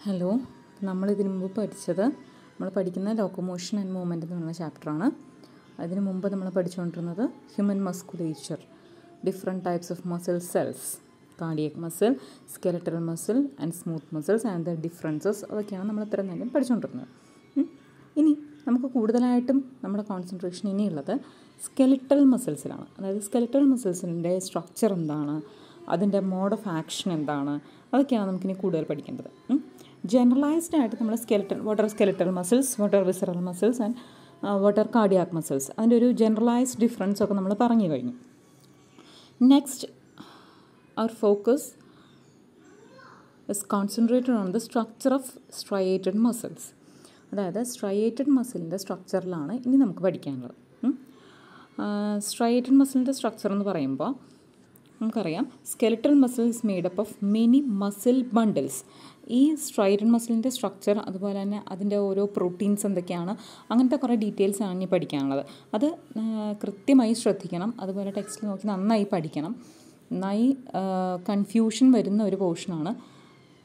Hello, നമ്മളിതിനു മുമ്പ് നമ്മൾ പഠിക്കുന്ന ലോക്കോമോഷൻ ആൻഡ് മൂവ്മെൻറ്റ് എന്ന് പറയുന്ന ചാപ്റ്ററാണ്. അതിനു മുമ്പ് നമ്മൾ പഠിച്ചുകൊണ്ടിരുന്നത് human musculature, different types of muscle cells, cardiac muscle, skeletal muscle and smooth muscles and the differences. അതൊക്കെയാണ് നമ്മൾ ഇത്രയും നേരം പഠിച്ചുകൊണ്ടിരുന്നത്. ഇനി നമുക്ക് കൂടുതലായിട്ടും നമ്മുടെ കോൺസെൻട്രേഷൻ ഇനിയുള്ളത് സ്കെലിറ്റൽ മസിൽസിലാണ്. അതായത് സ്കെലിറ്റൽ മസിൽസിൻ്റെ സ്ട്രക്ചർ എന്താണ്, അതിൻ്റെ മോഡ് ഓഫ് ആക്ഷൻ എന്താണ്, അതൊക്കെയാണ് നമുക്കിനി കൂടുതൽ പഠിക്കേണ്ടത്. ജനറലൈസ്ഡ് ആയിട്ട് നമ്മൾ what are skeletal muscles, what are visceral muscles and what are cardiac muscles, അതിൻ്റെ ഒരു ജനറലൈസ്ഡ് ഡിഫറൻസ് ഒക്കെ നമ്മൾ പറഞ്ഞു കഴിഞ്ഞു. Next our focus is concentrated on the structure of striated muscles. അതായത് സ്ട്രയേറ്റഡ് മസിലിൻ്റെ സ്ട്രക്ചറിലാണ് ഇനി നമുക്ക് പഠിക്കാനുള്ളത്. സ്ട്രയേറ്റഡ് മസിലിൻ്റെ സ്ട്രക്ചർ എന്ന് പറയുമ്പോൾ നമുക്കറിയാം, skeletal muscle is made up of many muscle bundles. ഈ സ്ട്രയേറ്റഡ് മസിലിൻ്റെ സ്ട്രക്ചർ, അതുപോലെ തന്നെ അതിൻ്റെ ഓരോ പ്രോട്ടീൻസ് എന്തൊക്കെയാണ്, അങ്ങനത്തെ കുറേ ഡീറ്റെയിൽസ് ആണ് ഇനി പഠിക്കാനുള്ളത്. അത് കൃത്യമായി ശ്രദ്ധിക്കണം. അതുപോലെ ടെക്സ്റ്റ് നോക്കി നന്നായി പഠിക്കണം. നന്നായി കൺഫ്യൂഷൻ വരുന്ന ഒരു പോർഷനാണ്.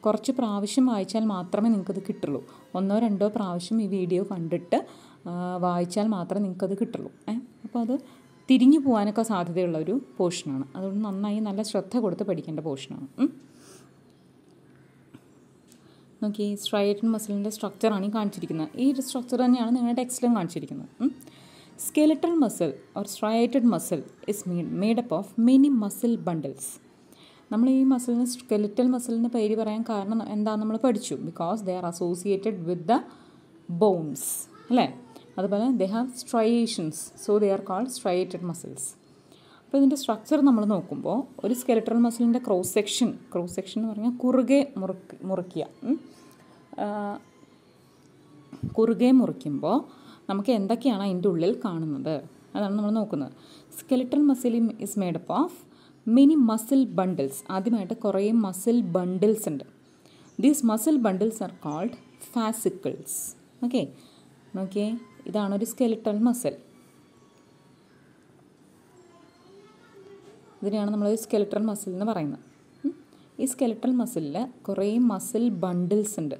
കുറച്ച് പ്രാവശ്യം വായിച്ചാൽ മാത്രമേ നിങ്ങൾക്കത് കിട്ടുള്ളൂ. 1-2 പ്രാവശ്യം ഈ വീഡിയോ കണ്ടിട്ട് വായിച്ചാൽ മാത്രമേ നിങ്ങൾക്കത് കിട്ടുള്ളൂ. അപ്പോൾ അത് തിരിഞ്ഞു പോകാനൊക്കെ സാധ്യതയുള്ള ഒരു പോർഷനാണ്. അതുകൊണ്ട് നന്നായി നല്ല ശ്രദ്ധ കൊടുത്ത് പഠിക്കേണ്ട പോർഷനാണ്. നോക്കി, സ്ട്രയേറ്റഡ് മസിലിൻ്റെ സ്ട്രക്ചറാണ് ഈ കാണിച്ചിരിക്കുന്നത്. ഈ സ്ട്രക്ചർ തന്നെയാണ് നിങ്ങളുടെ ടെക്സ്റ്റിലും കാണിച്ചിരിക്കുന്നത്. Skeletal muscle or striated muscle is made up of many muscle bundles. നമ്മൾ ഈ മസിലിന് സ്കെലിറ്റൽ മസിലിന് പേര് പറയാൻ കാരണം എന്താണെന്ന് നമ്മൾ പഠിച്ചു. Because they are associated with the bones, അല്ലേ? അതുപോലെ they have striations, so they are called striated muscles. അപ്പോൾ ഇതിൻ്റെ സ്ട്രക്ചർ നമ്മൾ നോക്കുമ്പോൾ, ഒരു സ്കെലിറ്റൽ മസിലിൻ്റെ ക്രോസ് സെക്ഷൻ എന്ന് പറഞ്ഞാൽ കുറുകെ മുറിക്കുമ്പോൾ നമുക്ക് എന്തൊക്കെയാണ് അതിൻ്റെ ഉള്ളിൽ കാണുന്നത്, അതാണ് നമ്മൾ നോക്കുന്നത്. Skeletal muscle is made up of many muscle bundles. ആദ്യമായിട്ട് കുറേ മസിൽ ബണ്ടിൽസ് ഉണ്ട്. These muscle bundles are called fascicles. Okay, നോക്കിയേ, ഇതാണൊരു സ്കെലിറ്റൽ മസിൽ. ഇതിനെയാണ് നമ്മൾ സ്കെലിറ്റൽ മസിൽ എന്ന് പറയുന്നത്. ഈ സ്കെലിറ്റൽ മസിലിൽ കുറേ മസിൽ ബണ്ടിൽസ് ഉണ്ട്.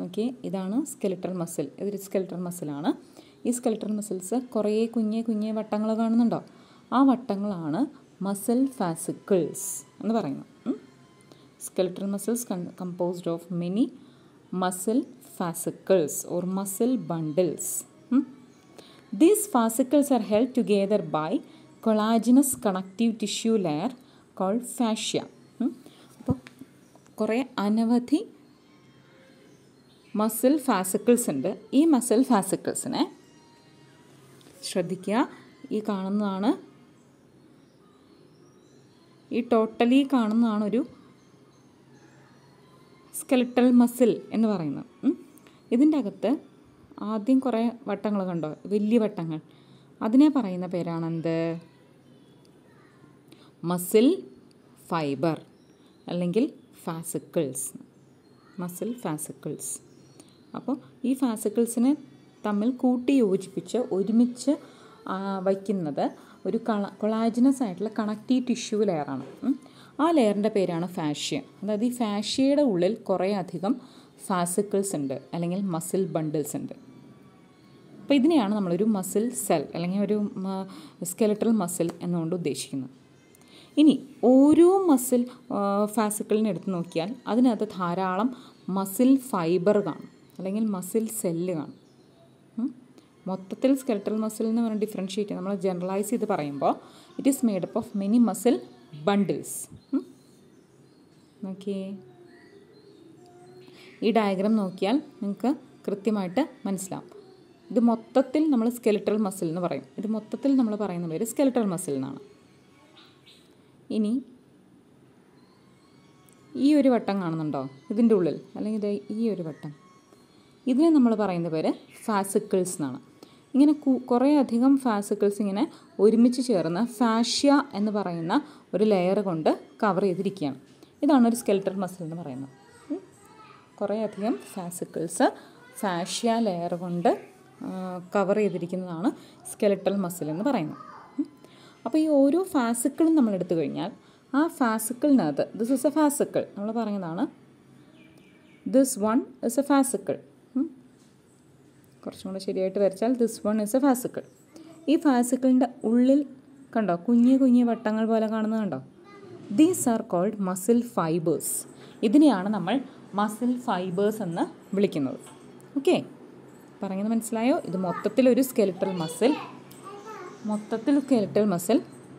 ഓക്കെ, ഇതാണ് സ്കെലിറ്റൽ മസിൽ. ഇതൊരു സ്കെലിറ്റൽ മസിലാണ്. ഈ സ്കെലിറ്റൽ മസിൽസ് കുറേ കുഞ്ഞേ വട്ടങ്ങൾ കാണുന്നുണ്ടോ? ആ വട്ടങ്ങളാണ് മസിൽ ഫാസിക്കിൾസ് എന്ന് പറയുന്നത്. Skeletal muscles composed of many muscle fascicles or muscle bundles. These fascicles are held together by collagenous connective tissue layer called fascia. അപ്പോൾ കുറേ അനവധി മസിൽ ഫാസിക്കിൾസ് ഉണ്ട്. ഈ മസിൽ ഫാസിക്കിൾസിനെ ശ്രദ്ധിക്കുക. ഈ കാണുന്നതാണ്, ഈ ടോട്ടലി കാണുന്നതാണ് ഒരു സ്കെലിറ്റൽ മസിൽ എന്ന് പറയുന്നത്. ഇതിൻ്റെ അകത്ത് ആദ്യം കുറേ വട്ടങ്ങൾ കണ്ടോ, വലിയ വട്ടങ്ങൾ, അതിനെ പറയുന്ന പേരാണ് എന്ത്? മസിൽ ഫൈബർ അല്ലെങ്കിൽ ഫാസിക്കിൾസ്, മസിൽ ഫാസിക്കിൾസ്. അപ്പോൾ ഈ ഫാസിക്കിൾസിനെ തമ്മിൽ കൂട്ടി യോജിപ്പിച്ച് ഒരുമിച്ച് വയ്ക്കുന്നത് ഒരു കൊളാജിനസ് ആയിട്ടുള്ള കണക്റ്റീവ് ടിഷ്യൂ ലെയറാണ്. ആ ലെയറിൻ്റെ പേരാണ് ഫാഷ്യ. അതായത് ഈ ഫാഷ്യയുടെ ഉള്ളിൽ കുറേ അധികം ഫാസിക്കിൾസ് ഉണ്ട്, അല്ലെങ്കിൽ മസിൽ ബണ്ടിൽസ് ഉണ്ട്. അപ്പോൾ ഇതിനെയാണ് നമ്മളൊരു മസിൽ സെൽ അല്ലെങ്കിൽ ഒരു സ്കെലിറ്റൽ മസിൽ എന്നുകൊണ്ട് ഉദ്ദേശിക്കുന്നത്. ഇനി ഓരോ മസിൽ ഫാസിക്കിളിനെ എടുത്ത് നോക്കിയാൽ അതിനകത്ത് ധാരാളം മസിൽ ഫൈബർ കാണും, അല്ലെങ്കിൽ മസിൽ സെല്ല് കാണും. മൊത്തത്തിൽ സ്കെലിറ്റൽ മസിൽ എന്ന് പറഞ്ഞാൽ ഡിഫറൻഷ്യേറ്റ് നമ്മൾ ജനറലൈസ് ചെയ്ത് പറയുമ്പോൾ it is made up of many muscle bundles. നോക്കിയേ, ഈ ഡയഗ്രാം നോക്കിയാൽ നിങ്ങൾക്ക് കൃത്യമായിട്ട് മനസ്സിലാവും. ഇത് മൊത്തത്തിൽ നമ്മൾ സ്കെലിറ്റൽ മസിൽ എന്ന് പറയും. ഇത് മൊത്തത്തിൽ നമ്മൾ പറയുന്ന പേര് സ്കെലിറ്റൽ മസിൽ എന്നാണ്. ഇനി ഈ ഒരു വട്ടം കാണുന്നുണ്ടോ ഇതിൻ്റെ ഉള്ളിൽ, അല്ലെങ്കിൽ ഇത് ഈ ഒരു വട്ടം, ഇതിനെ നമ്മൾ പറയുന്ന പേര് ഫാസിക്കിൾസ് എന്നാണ്. ഇങ്ങനെ കുറേ അധികം ഫാസിക്കിൾസ് ഇങ്ങനെ ഒരുമിച്ച് ചേർന്ന് ഫാഷ്യ എന്ന് പറയുന്ന ഒരു ലെയർ കൊണ്ട് കവർ ചെയ്തിരിക്കുകയാണ്. ഇതാണ് ഒരു സ്കെലിറ്റൽ മസിൽ എന്ന് പറയുന്നത്. കുറേ അധികം ഫാസിക്കിൾസ് ഫാഷ്യ ലെയർ കൊണ്ട് കവർ ചെയ്തിരിക്കുന്നതാണ് സ്കെലിറ്റൽ മസിൽ എന്ന് പറയുന്നത്. അപ്പോൾ ഈ ഓരോ ഫാസിക്കിളും നമ്മൾ എടുത്തു കഴിഞ്ഞാൽ ആ ഫാസിക്കിളിനകത്ത് ദിസ് ഇസ് എ ഫാസിക്കിൾ നമ്മൾ പറയുന്നതാണ്. This one is a fascicle. കുറച്ചും കൂടെ ശരിയായിട്ട് വരച്ചാൽ this one is a fascicle. ഈ ഫാസിക്കിളിൻ്റെ ഉള്ളിൽ കണ്ടോ കുഞ്ഞു വട്ടങ്ങൾ പോലെ കാണുന്നത് കണ്ടോ? These are called muscle fibres. ഇതിനെയാണ് നമ്മൾ മസിൽ ഫൈബേഴ്സ് എന്ന് വിളിക്കുന്നത്. ഓക്കെ, പറയുന്നത് മനസ്സിലായോ? ഇത് മൊത്തത്തിലൊരു സ്കെലിറ്റൽ മസിൽ,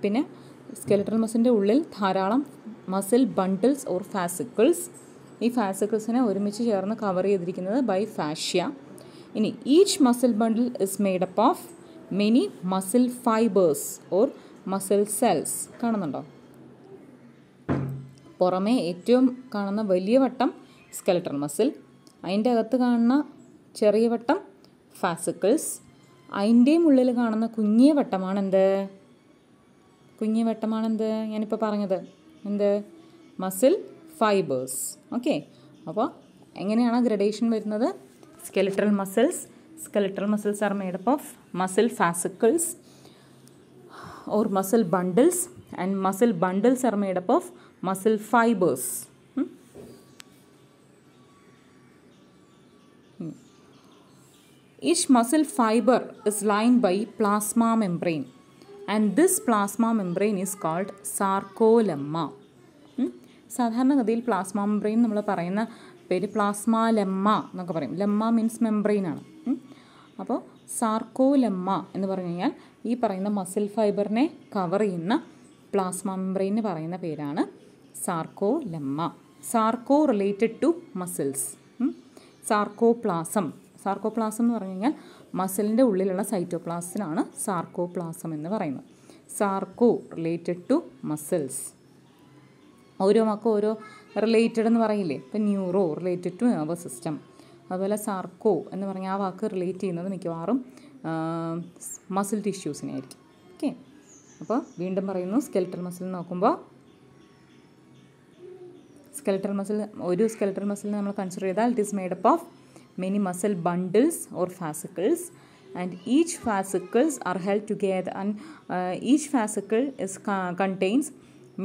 പിന്നെ സ്കെലിറ്റൽ മസിലിൻ്റെ ഉള്ളിൽ ധാരാളം മസിൽ ബണ്ടിൽസ് ഓർ ഫാസിക്കിൾസ്. ഈ ഫാസിക്കിൾസിനെ ഒരുമിച്ച് ചേർന്ന് കവർ ചെയ്തിരിക്കുന്നത് ബൈ ഫാഷ്യ. ഇനി each muscle bundle is made up of many muscle fibres or muscle cells. കാണുന്നുണ്ടോ? പുറമേ ഏറ്റവും കാണുന്ന വലിയ വട്ടം സ്കെലിറ്റൽ മസിൽ, അതിൻ്റെ അകത്ത് കാണുന്ന ചെറിയ വട്ടം ഫാസിക്കിൾസ്, അതിൻ്റെയും ഉള്ളിൽ കാണുന്ന കുഞ്ഞിയ വട്ടമാണെന്ത്? ഞാനിപ്പോൾ പറഞ്ഞത് എന്ത്? Muscle fibres. ഓക്കെ, അപ്പോൾ എങ്ങനെയാണ് ഗ്രഡേഷൻ വരുന്നത്? Skeletal muscles are made up of muscle fascicles or muscle bundles, and muscle bundles are made up of muscle fibers. Each muscle fiber is lined by plasma membrane, and this plasma membrane is called sarcolemma. സാധാരണഗതിയിൽ plasma membrane നമ്മൾ പറയുന്ന പേര് plasma lemma എന്നൊക്കെ പറയും. Lemma means membrane ആണ്. അപ്പോൾ സാർക്കോലെമ്മ എന്ന് പറഞ്ഞു കഴിഞ്ഞാൽ ഈ പറയുന്ന മസിൽ ഫൈബറിനെ കവർ ചെയ്യുന്ന പ്ലാസ്മ മെംബ്രെയിന് പറയുന്ന പേരാണ് sarcolemma. Sarco related to muscles. Sarcoplasm എന്ന് പറഞ്ഞു കഴിഞ്ഞാൽ മസിലിൻ്റെ ഉള്ളിലുള്ള സൈറ്റോപ്ലാസത്തിനാണ് സാർക്കോപ്ലാസം എന്ന് പറയുന്നത്. Sarco related to muscles. ഓരോ വാക്കും ഓരോ റിലേറ്റഡ് എന്ന് പറയില്ലേ? ഇപ്പം neuro related to nervous system. അതുപോലെ സാർക്കോ എന്ന് പറഞ്ഞാൽ ആ വാക്ക് റിലേറ്റ് ചെയ്യുന്നത് മിക്കവാറും മസിൽ ടിഷ്യൂസിനെ ആയിരിക്കും. ഓക്കെ, അപ്പോൾ വീണ്ടും പറയുന്നു, സ്കെലിറ്റൽ മസിൽ നോക്കുമ്പോൾ ഒരു സ്കെലിറ്റൽ മസിലിനെ നമ്മൾ കൺസിഡർ ചെയ്താൽ it is made up of many muscle bundles or fascicles, and each fascicles are held together, and each fascicle contains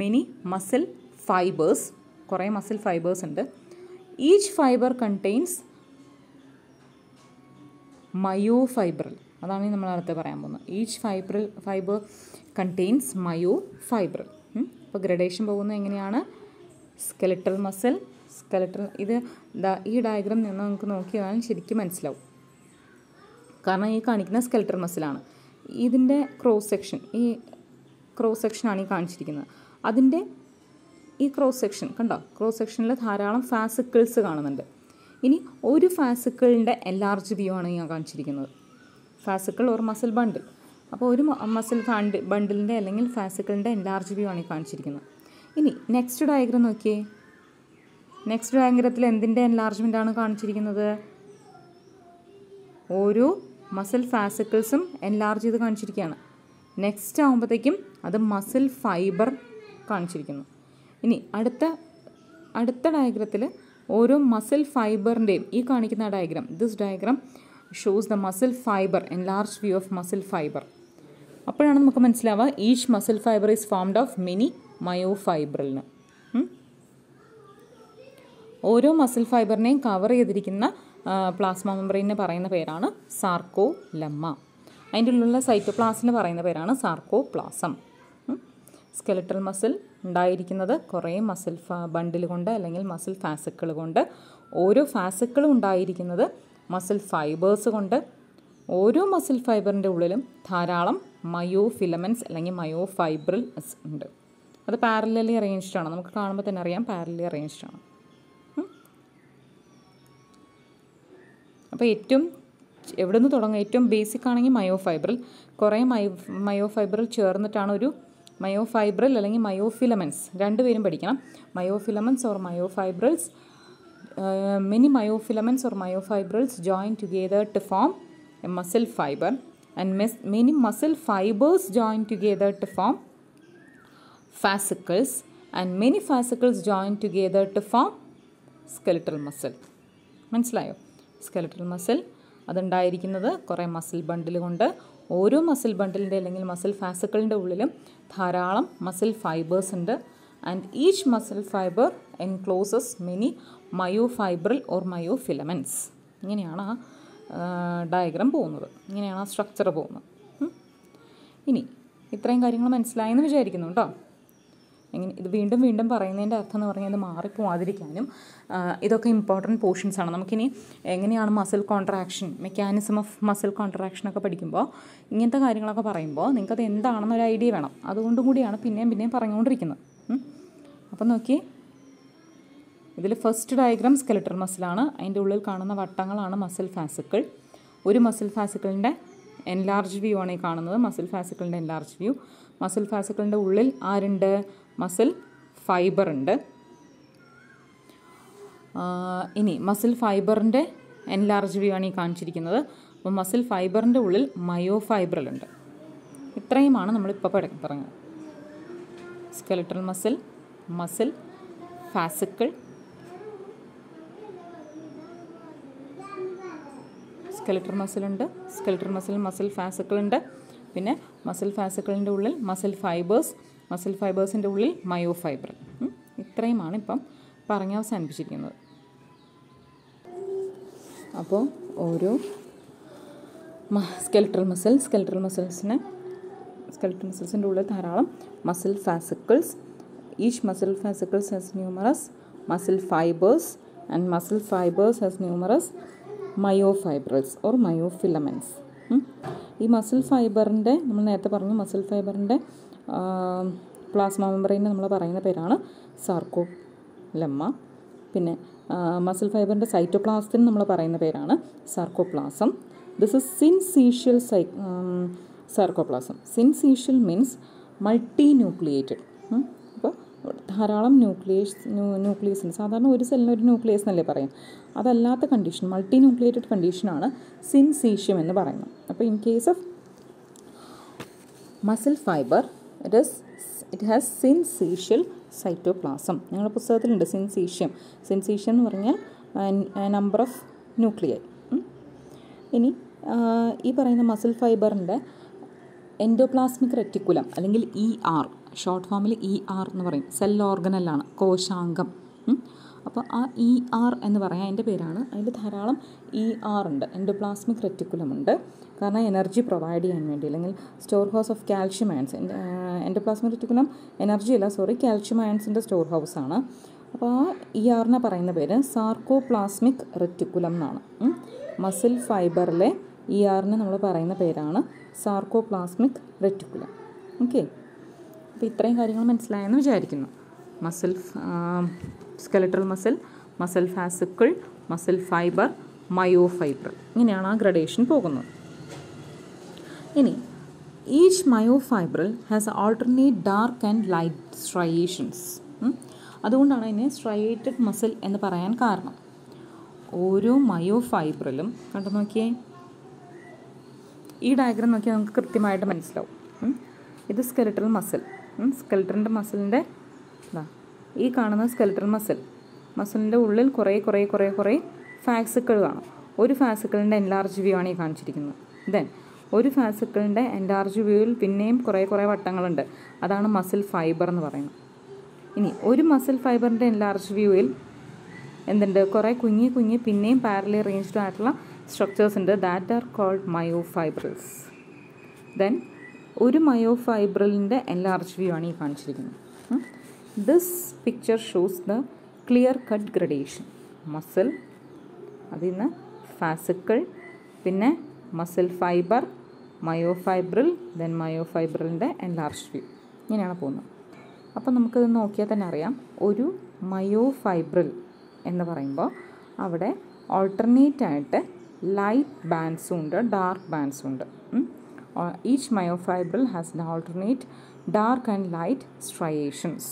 many muscle fibers. കുറേ മസിൽ ഫൈബേഴ്സ് ഉണ്ട്. Each fibre contains myofibril. അതാണ് നമ്മൾ അടുത്ത് പറയാൻ പോകുന്നത്. Each fibre contains myofibril. അപ്പോൾ gradation പോകുന്നത് എങ്ങനെയാണ്? സ്കെലിറ്റൽ മസിൽ, ഇത് ഈ ഡയഗ്രാം നിന്ന് നമുക്ക് നോക്കിയാൽ ശരിക്കും മനസ്സിലാവും. കാരണം ഈ കാണിക്കുന്ന സ്കെലിറ്റൽ മസിലാണ്. ഇതിൻ്റെ ക്രോസ് സെക്ഷനാണ് ഈ കാണിച്ചിരിക്കുന്നത്. അതിൻ്റെ ഈ ക്രോസ് സെക്ഷൻ കണ്ടോ? ക്രോസ് സെക്ഷനിൽ ധാരാളം ഫാസിക്കിൾസ് കാണുന്നുണ്ട്. ഇനി ഒരു ഫാസിക്കിളിൻ്റെ എൻലാർജ് വ്യൂ ആണ് ഞാൻ കാണിച്ചിരിക്കുന്നത്. ഫാസിക്കിൾ ഓർ മസിൽ ബണ്ടിൽ. അപ്പോൾ ഒരു മസിൽ ബണ്ടിലിൻ്റെ അല്ലെങ്കിൽ ഫാസിക്കിളിൻ്റെ എൻലാർജ് വ്യൂ ആണ് ഈ കാണിച്ചിരിക്കുന്നത്. ഇനി നെക്സ്റ്റ് ഡയഗ്രാം നോക്കിയേ. നെക്സ്റ്റ് ഡയഗ്രാമത്തിൽ എന്തിൻ്റെ എൻലാർജ്മെൻ്റ് ആണ് കാണിച്ചിരിക്കുന്നത്? ഓരോ മസിൽ ഫാസിക്കിൾസും എൻലാർജ് ചെയ്ത് കാണിച്ചിരിക്കുകയാണ്. നെക്സ്റ്റ് ആകുമ്പോഴത്തേക്കും അത് മസിൽ ഫൈബർ കാണിച്ചിരിക്കുന്നു. ഇനി അടുത്ത ഡയഗ്രത്തിൽ ഓരോ മസിൽ ഫൈബറിൻ്റെയും ഈ കാണിക്കുന്ന diagram, this diagram shows the muscle fibre, enlarge view of muscle fibre. അപ്പോഴാണ് നമുക്ക് മനസ്സിലാവുക each muscle fibre is formed of many മയോഫൈബ്രലിന്. ഓരോ മസിൽ ഫൈബറിനെയും കവർ ചെയ്തിരിക്കുന്ന പ്ലാസ്മ മെംബ്രെയിനെ പറയുന്ന പേരാണ് സാർക്കോലെമ്മ. അതിൻ്റെ ഉള്ളിലുള്ള സൈറ്റോപ്ലാസത്തിന് പറയുന്ന പേരാണ് സാർക്കോപ്ലാസം. സ്കെലിറ്റൽ മസിൽ ഉണ്ടായിരിക്കുന്നത് കുറേ മസിൽ ബണ്ടിൽ കൊണ്ട് അല്ലെങ്കിൽ മസിൽ ഫാസിക്കിൾ കൊണ്ട്. ഓരോ ഫാസിക്കിളും ഉണ്ടായിരിക്കുന്നത് മസിൽ ഫൈബേഴ്സ് കൊണ്ട്. ഓരോ മസിൽ ഫൈബറിൻ്റെ ഉള്ളിലും ധാരാളം മയോ ഫിലമെൻറ്റ്സ് അല്ലെങ്കിൽ മയോ ഫൈബ്രിൽസ് ഉണ്ട്. അത് പാരലലി അറേഞ്ച്ഡ് ആണ്. നമുക്ക് കാണുമ്പോൾ തന്നെ അറിയാം പാരലലി അറേഞ്ച്ഡ് ആണ്. അപ്പോൾ എവിടെ നിന്ന് തുടങ്ങും? ഏറ്റവും ബേസിക് ആണെങ്കിൽ മയോഫൈബ്രിൽ. കുറേ മയോഫൈബ്രിൽ ചേർന്നിട്ടാണ് ഒരു മയോഫൈബ്രിൽ അല്ലെങ്കിൽ മയോഫിലമെൻറ്റ്സ്. രണ്ടുപേരും പഠിക്കണം. Myofilaments or myofibrils. Many myofilaments or myofibrils join together to form a muscle fiber, and many muscle fibers join together to form fascicles, and many fascicles join together to form skeletal muscle. മനസ്സിലായോ? Skeletal muscle അതുണ്ടായിരിക്കുന്നത് കുറേ muscle ബണ്ടിൽ കൊണ്ട്. ഓരോ muscle ബണ്ടിലിൻ്റെ അല്ലെങ്കിൽ muscle ഫാസിക്കിളിൻ്റെ ഉള്ളിലും ധാരാളം muscle fibres ഉണ്ട്. And each muscle fibre encloses many myofibril or myofilaments. ഇങ്ങനെയാണ് ആ ഡയഗ്രാം പോകുന്നത്, ഇങ്ങനെയാണ് ആ സ്ട്രക്ചർ പോകുന്നത്. ഇനി ഇത്രയും കാര്യങ്ങൾ മനസ്സിലായെന്ന് വിചാരിക്കുന്നു കേട്ടോ. ഇത് വീണ്ടും വീണ്ടും പറയുന്നതിൻ്റെ അർത്ഥം എന്ന് പറഞ്ഞാൽ ഇത് മാറിപ്പോവാതിരിക്കാനും ഇതൊക്കെ ഇമ്പോർട്ടൻറ്റ് പോർഷൻസ് ആണ്. നമുക്കിനി എങ്ങനെയാണ് muscle contraction, mechanism of muscle കോൺട്രാക്ഷനൊക്കെ പഠിക്കുമ്പോൾ ഇങ്ങനത്തെ കാര്യങ്ങളൊക്കെ പറയുമ്പോൾ നിങ്ങൾക്കത് എന്താണെന്നൊരു ഐഡിയ വേണം. അതുകൊണ്ടും കൂടിയാണ് പിന്നെയും പറഞ്ഞുകൊണ്ടിരിക്കുന്നത്. അപ്പം നോക്കി, ഇതിൽ ഫസ്റ്റ് ഡയഗ്രാം സ്കെലറ്റൽ മസിലാണ്. അതിൻ്റെ ഉള്ളിൽ കാണുന്ന വട്ടങ്ങളാണ് മസിൽ ഫാസിക്കിൾ. ഒരു മസിൽ ഫാസിക്കിളിൻ്റെ എൻലാർജ് വ്യൂ ആണ് ഈ കാണുന്നത്, മസിൽ ഫാസിക്കിളിൻ്റെ എൻലാർജ് വ്യൂ. മസിൽ ഫാസിക്കിളിൻ്റെ ഉള്ളിൽ ആരുണ്ട്? മസിൽ ഫൈബർ ഉണ്ട്. ഇനി മസിൽ ഫൈബറിൻ്റെ എൻലാർജ് വ്യൂ ആണ് ഈ കാണിച്ചിരിക്കുന്നത്. അപ്പോൾ മസിൽ ഫൈബറിൻ്റെ ഉള്ളിൽ മയോഫൈബ്രൽ ഉണ്ട്. ഇത്രയുമാണ് നമ്മളിപ്പോൾ പറഞ്ഞത്. Skeletal muscle, muscle fascicle, skeletal മസിലുണ്ട്, സ്കെലറ്റൽ മസിൽ ഫാസിക്കിളുണ്ട്, പിന്നെ മസിൽ ഫാസിക്കിളിൻ്റെ ഉള്ളിൽ മസിൽ ഫൈബേഴ്സ്, മസിൽ ഫൈബേഴ്സിൻ്റെ ഉള്ളിൽ മയോഫൈബ്രൽ. ഇത്രയുമാണ് ഇപ്പം പറഞ്ഞ് അവസാനിപ്പിച്ചിരിക്കുന്നത്. അപ്പോൾ ഓരോ സ്കെലറ്റൽ മസിൽസിൻ്റെ ഉള്ളിൽ ധാരാളം muscle fascicles. Each muscle fascicles has numerous muscle fibres and muscle fibres has numerous myofibrils or myofilaments. ഈ മസിൽ ഫൈബറിൻ്റെ, നമ്മൾ നേരത്തെ പറഞ്ഞു, മസിൽ ഫൈബറിൻ്റെ പ്ലാസ്മ മെമ്പറൈനെ നമ്മൾ പറയുന്ന പേരാണ് സാർക്കോലെമ്മ. പിന്നെ മസിൽ ഫൈബറിൻ്റെ സൈറ്റോപ്ലാസത്തിന് നമ്മൾ പറയുന്ന പേരാണ് sarcoplasm. This is syncytial sarcoplasm. Syncytial means multinucleated. അപ്പോൾ ധാരാളം ന്യൂക്ലിയസ് ഉണ്ട്. സാധാരണ ഒരു സെല്ലിന് ഒരു ന്യൂക്ലിയസ് എന്നല്ലേ പറയാം. അതല്ലാത്ത കണ്ടീഷൻ, മൾട്ടി ന്യൂക്ലിയേറ്റഡ് കണ്ടീഷനാണ് സിൻസീഷ്യം എന്ന് പറയുന്നത്. അപ്പോൾ in case of muscle fibre it has syncytial cytoplasm. നിങ്ങളുടെ പുസ്തകത്തിലുണ്ട് സിൻസീഷ്യം എന്ന് പറഞ്ഞാൽ നമ്പർ ഓഫ് ന്യൂക്ലിയൈ. ഇനി ഈ പറയുന്ന മസിൽ ഫൈബറിൻ്റെ എൻഡോപ്ലാസ്മിക് റെറ്റിക്കുലം അല്ലെങ്കിൽ ER, ഷോർട്ട് ഫോമിൽ ER എന്ന് പറയും, സെൽ ഓർഗനലാണ്, കോശാംഗം. അപ്പോൾ ആ ER എന്ന് പറയാം, അതിൻ്റെ പേരാണ്. അതിൽ ധാരാളം ER ഉണ്ട്, എൻഡോപ്ലാസ്മിക് റെറ്റിക്കുലം ഉണ്ട്. കാരണം എനർജി പ്രൊവൈഡ് ചെയ്യാൻ വേണ്ടി, അല്ലെങ്കിൽ store house of calcium ions. Endoplasmic reticulum calcium അയൺസിൻ്റെ സ്റ്റോർ ഹൗസാണ്. അപ്പോൾ ആ ERനെ പറയുന്ന പേര് സാർക്കോപ്ലാസ്മിക് റെറ്റിക്കുലം എന്നാണ്. മസിൽ ഫൈബറിലെ ERനെ നമ്മൾ പറയുന്ന പേരാണ് സാർക്കോപ്ലാസ്മിക് റെറ്റിക്കുലം. ഓക്കെ, അപ്പോൾ ഇത്രയും കാര്യങ്ങൾ മനസ്സിലായെന്ന് വിചാരിക്കുന്നു. Skeletal muscle, muscle fascicle, muscle fibre, myofibril, ഇങ്ങനെയാണ് ആ ഗ്രഡേഷൻ പോകുന്നത്. ഇനി each myofibril has alternate dark and light striations. അതുകൊണ്ടാണ് അതിനെ സ്ട്രയേറ്റഡ് മസിൽ എന്ന് പറയാൻ കാരണം. ഓരോ മയോഫൈബ്രലും കണ്ടു നോക്കിയേ, ഈ ഡയഗ്രാം നോക്കിയാൽ നമുക്ക് കൃത്യമായിട്ട് മനസ്സിലാവും. ഇത് സ്കെലറ്റൽ മസിൽ, സ്കെലറ്ററിൻ്റെ മസിലിൻ്റെ ഈ കാണുന്ന സ്കെലറ്റൽ മസിലിൻ്റെ ഉള്ളിൽ കുറേ ഫാസിക്കിൾ കാണും. ഒരു ഫാസിക്കിളിൻ്റെ എൻലാർജ് വ്യൂ ആണ് ഈ കാണിച്ചിരിക്കുന്നത്. ദെൻ ഒരു ഫാസിക്കിളിൻ്റെ എൻലാർജ് വ്യൂവിൽ പിന്നെയും കുറേ വട്ടങ്ങളുണ്ട്. അതാണ് മസിൽ ഫൈബർ എന്ന് പറയുന്നത്. ഇനി ഒരു മസിൽ ഫൈബറിൻ്റെ എൻലാർജ് വ്യൂവിൽ എന്തുണ്ട്? കുറേ കുഞ്ഞി പിന്നെയും പാരലി അറേഞ്ച്ഡ് ആയിട്ടുള്ള സ്ട്രക്ചേഴ്സ് ഉണ്ട്. That are called myofibrils. Then ഒരു മയോഫൈബ്രലിൻ്റെ എൻലാർജ് വ്യൂ ആണ് ഈ കാണിച്ചിരിക്കുന്നത്. This picture shows the clear cut gradation. Muscle, അതിൽ നിന്ന് ഫാസിക്കിൾ, പിന്നെ മസിൽ ഫൈബർ, മയോഫൈബ്രൽ, ദെൻ മയോഫൈബ്രലിൻ്റെ എൻലാർജ് വ്യൂ, ഇങ്ങനെയാണ് പോകുന്നത്. അപ്പം നമുക്കിത് നോക്കിയാൽ തന്നെ അറിയാം, ഒരു മയോഫൈബ്രൽ എന്ന് പറയുമ്പോൾ അവിടെ ഓൾട്ടർനേറ്റ് ആയിട്ട് ലൈറ്റ് ബാൻഡ്സും ഉണ്ട്, ഡാർക്ക് ബാൻഡ്സും ഉണ്ട്. Each myofibril has the alternate dark and light striations,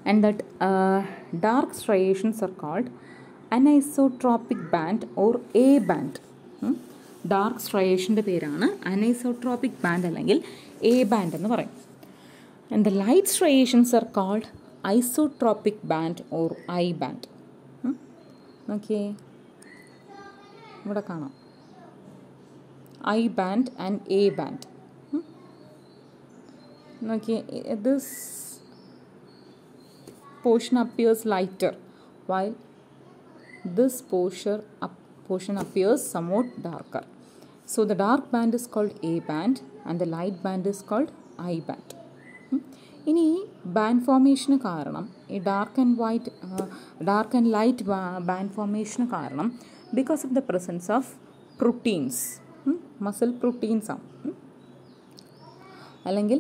and that dark striations are called anisotropic band or A band. Dark സ്ട്രയേഷൻ്റെ പേരാണ് അനൈസോട്രോപിക് ബാൻഡ് അല്ലെങ്കിൽ A band എന്ന് പറയും. And the light striations are called isotropic band or I band. നോക്കിയേ, ഇവിടെ കാണാം I band and A band. നോക്കിയേ, portion appears lighter, while this portion appears somewhat darker. So the dark band is called A band and the light band is called I band. ഇനി ഈ band ഫോർമേഷന് കാരണം, ഈ dark and light band ഫോർമേഷന് കാരണം because of the presence of proteins, muscle proteins ആണ്, അല്ലെങ്കിൽ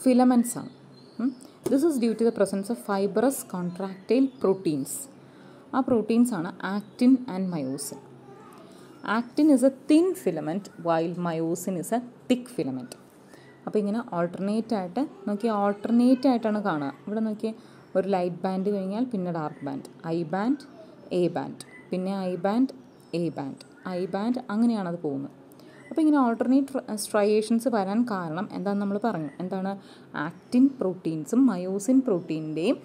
filaments ആണ്. This is due to the presence of fibrous contractile proteins. ആ പ്രോട്ടീൻസ് ആണ് actin and myosin. Actin is a thin filament while myosin is a thick filament. അപ്പോൾ ഇങ്ങനെ alternate ആയിട്ടാണ് കാണുക. ഇവിടെ നോക്കിയേ, ഒരു ലൈറ്റ് ബാൻഡ് കഴിഞ്ഞാൽ പിന്നെ dark band, I band, A band, പിന്നെ I band, A band, I band, അങ്ങനെയാണ് അത് പോകുന്നത്. അപ്പോൾ ഇങ്ങനെ ഓൾട്ടർനേറ്റ് സ്ട്രയേഷൻസ് വരാൻ കാരണം എന്താണെന്ന് നമ്മൾ പറഞ്ഞു. എന്താണ്? ആക്റ്റിൻ പ്രോട്ടീൻസും മയോസിൻ പ്രോട്ടീൻ്റെയും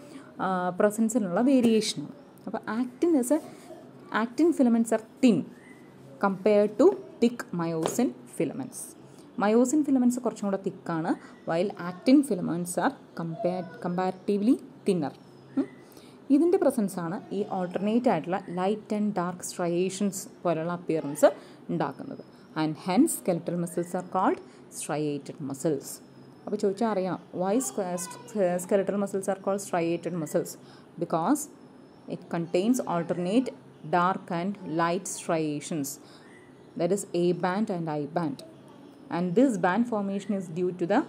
പ്രസൻസിലുള്ള വേരിയേഷനാണ്. അപ്പോൾ actin filaments are thin compared to thick myosin filaments. Myosin filaments കുറച്ചും കൂടെ തിക്കാണ്, while actin filaments are comparatively thinner. ഇതിൻ്റെ പ്രസൻസാണ് ഈ ഓൾട്ടർനേറ്റ് ആയിട്ടുള്ള ലൈറ്റ് ആൻഡ് ഡാർക്ക് സ്ട്രയേഷൻസ് പോലുള്ള അപ്പിയറൻസ് ഉണ്ടാക്കുന്നത്. And hence skeletal muscles are called striated muscles. അപ്പോൾ ചോദിച്ചാൽ അറിയാം, why skeletal muscles are called striated muscles? Because it contains alternate dark and light striations, that is A band and I band, and this band formation is due to the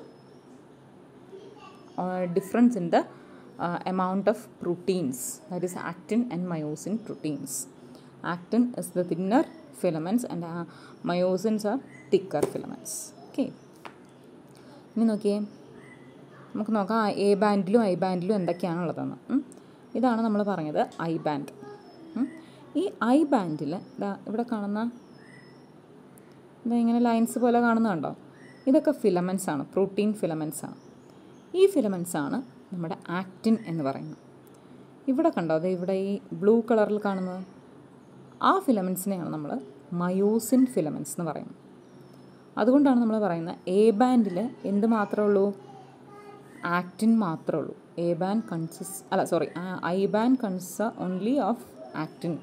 difference in the amount of proteins, that is actin and myosin proteins. Actin is the thinner filaments and myosins are thicker filaments. Okay, ഇനി നോക്കിയേ, നമുക്ക് നോക്കാം A ബാൻഡിലും I ബാൻഡിലും എന്തൊക്കെയാണുള്ളതെന്ന്. ഇതാണ് നമ്മൾ പറഞ്ഞത് I band. ഈ I ബാൻഡിൽ ഇവിടെ കാണുന്ന ഇങ്ങനെ ലൈൻസ് പോലെ കാണുന്നുണ്ടോ? ഇതൊക്കെ ഫിലമെൻറ്റ്സ് ആണ്, പ്രോട്ടീൻ ഫിലമെൻറ്റ്സ് ആണ്. ഈ ഫിലമെൻറ്റ്സ് ആണ് നമ്മുടെ ആക്റ്റിൻ എന്ന് പറയുന്നത്. ഇവിടെ കണ്ടോ, അത് ഇവിടെ ഈ ബ്ലൂ കളറിൽ കാണുന്നത്, ആ ഫിലമെൻറ്റ്സിനെയാണ് നമ്മൾ മയോസിൻ ഫിലമെൻറ്റ്സ് എന്ന് പറയുന്നത്. അതുകൊണ്ടാണ് നമ്മൾ പറയുന്നത് എ ബാൻഡിൽ എന്ത് മാത്രമേ ഉള്ളൂ? ആക്റ്റിൻ മാത്രമേ ഉള്ളൂ. I band consist only of actin,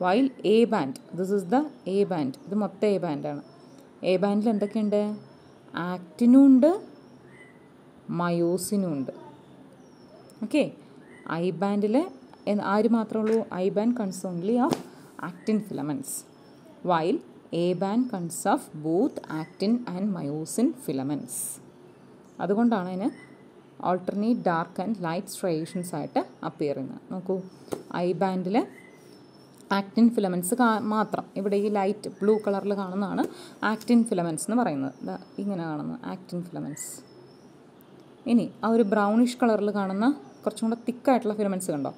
while A band, this is the A band, ഇത് മൊത്തം എ ബാൻഡാണ്. എ ബാൻഡിൽ എന്തൊക്കെയുണ്ട്? ആക്റ്റിനും ഉണ്ട്, മയോസിനും ഉണ്ട്. ഓക്കെ, ഐ ബാൻഡിൽ ആര് മാത്രമേ ഉള്ളൂ? I band consist only of actin filaments, while A band consist of both actin and myosin filaments. അതുകൊണ്ടാണ് അതിന് alternate dark and light striations ആയിട്ട് അപ്പിയർ ചെയ്യുന്നത്. നോക്കൂ, ഐ ബാൻഡിൽ ആക്റ്റിൻ ഫിലമെൻറ്റ്സ് മാത്രം. ഇവിടെ ഈ ലൈറ്റ് ബ്ലൂ കളറിൽ കാണുന്നതാണ് ആക്റ്റിൻ ഫിലമെൻറ്റ്സ് എന്ന് പറയുന്നത്. ഇങ്ങനെ കാണുന്നത് ആക്റ്റിൻ ഫിലമെൻറ്റ്സ്. ഇനി ആ ഒരു ബ്രൗണിഷ് കളറിൽ കാണുന്ന കുറച്ചും കൂടെ തിക്കായിട്ടുള്ള ഫിലമെൻറ്റ്സ് കണ്ടോ?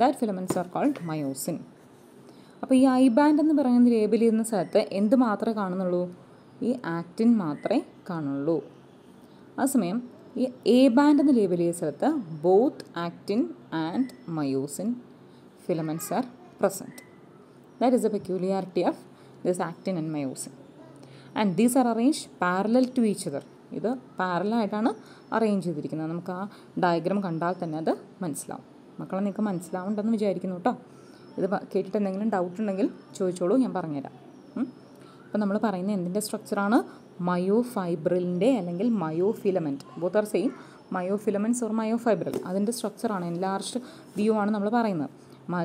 That filaments are called myosin. അപ്പോൾ ഈ ഐ ബാൻഡ് എന്ന് പറയുന്ന ലേബൽ ചെയ്യുന്ന സ്ഥലത്ത് എന്ത് മാത്രമേ കാണുന്നുള്ളൂ? ഈ ആക്റ്റിൻ മാത്രമേ കാണുള്ളൂ. അതേസമയം ഈ എ ബാൻഡ് എന്ന് ലേബൽ ചെയ്യുന്ന സ്ഥലത്ത് both actin and myosin filaments are present. That is a peculiarity of this actin and myosin. And these are arrange parallel to each other. ഇത് പാരലായിട്ടാണ് അറേഞ്ച് ചെയ്തിരിക്കുന്നത്. നമുക്ക് ആ ഡയഗ്രാം കണ്ടാൽ തന്നെ അത് മനസ്സിലാവും. മക്കളെ നിങ്ങൾക്ക് മനസ്സിലാവുണ്ടെന്ന് വിചാരിക്കുന്നു കേട്ടോ. ഇത് കേട്ടിട്ട് എന്തെങ്കിലും ഡൗട്ട് ഉണ്ടെങ്കിൽ ചോദിച്ചോളൂ, ഞാൻ പറഞ്ഞുതരാം. അപ്പോൾ നമ്മൾ പറയുന്ന എന്തിൻ്റെ സ്ട്രക്ചറാണ്? മയോഫൈബ്രിലിൻ്റെ അല്ലെങ്കിൽ മയോഫിലമെൻറ്റ്, ബോത്ത് ആർ സെയിം, മയോഫിലമെൻറ്റ്സ് ഓർ മയോഫൈബ്രിൽ. അതിൻ്റെ സ്ട്രക്ചറാണ്, എൻലാർജ്ഡ് വ്യൂ ആണ് നമ്മൾ പറയുന്നത്.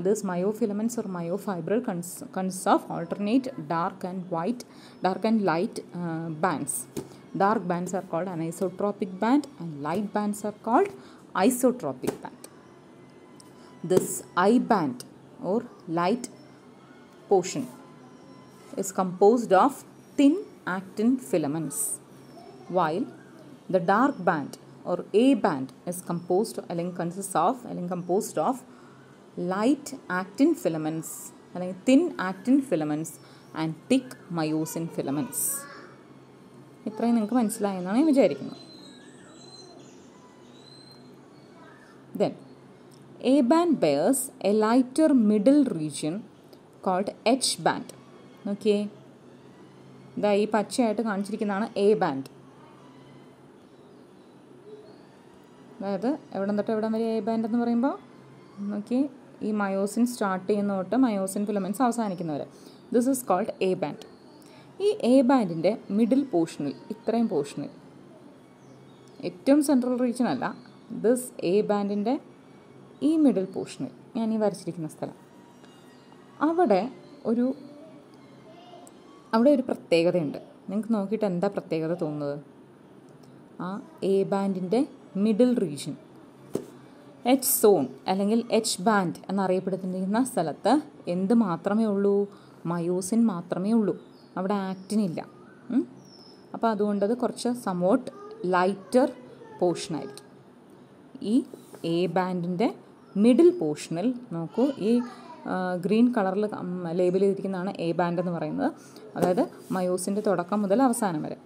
This myofilaments or myofibril consists of alternate dark and light bands. Dark bands are called anisotropic band and light bands are called isotropic band. This I band or light portion is composed of thin actin filaments, while the dark band or A band is composed of light actin filaments, thin actin filaments and thick myosin filaments. ഇത്രയും നിങ്ങൾക്ക് മനസ്സിലായെന്നാണ് ഞാൻ വിചാരിക്കുന്നത്. Then A band bears a lighter middle region called H band. Okay, ഇതാ ഈ പച്ചയായിട്ട് കാണിച്ചിരിക്കുന്നതാണ് A band. അതായത് എവിടം തൊട്ട് എവിടം വരെ എ ബാൻഡ് എന്ന് പറയുമ്പോൾ നോക്കി ഈ മയോസിൻ സ്റ്റാർട്ട് ചെയ്യുന്ന തൊട്ട് മയോസിൻ ഫിലമെൻറ്റ്സ് അവസാനിക്കുന്നവരെ. This is called A band. ഈ എ ബാൻഡിൻ്റെ മിഡിൽ പോർഷനിൽ, ഇത്രയും പോർഷനിൽ, ഏറ്റവും സെൻട്രൽ റീജിയൻ അല്ല, ദിസ് എ ബാൻഡിൻ്റെ ഈ മിഡിൽ പോർഷനിൽ, ഞാൻ ഈ വരച്ചിരിക്കുന്ന സ്ഥലം, അവിടെ ഒരു പ്രത്യേകതയുണ്ട്. നിങ്ങൾക്ക് നോക്കിയിട്ട് എന്താ പ്രത്യേകത തോന്നുന്നത്? ആ എ ബാൻഡിൻ്റെ മിഡിൽ റീജിയൻ, എച്ച് സോൺ അല്ലെങ്കിൽ എച്ച് ബാൻഡ് എന്നറിയപ്പെടുന്ന സ്ഥലത്ത് എന്ത് മാത്രമേ ഉള്ളൂ? മയോസിൻ മാത്രമേ ഉള്ളൂ. അവിടെ ആക്റ്റിൻ ഇല്ല. അപ്പോൾ അതുകൊണ്ടത് കുറച്ച് സംവോട്ട് ലൈറ്റർ പോർഷനായിരിക്കും. ഈ എ ബാൻഡിൻ്റെ മിഡിൽ പോർഷനിൽ നോക്കൂ, ഈ ഗ്രീൻ കളറിൽ ലേബൽ ചെയ്തിരിക്കുന്നതാണ് എ ബാൻഡ് എന്ന് പറയുന്നത്. അതായത് മയോസിൻ്റെ തുടക്കം മുതൽ അവസാനം വരെ.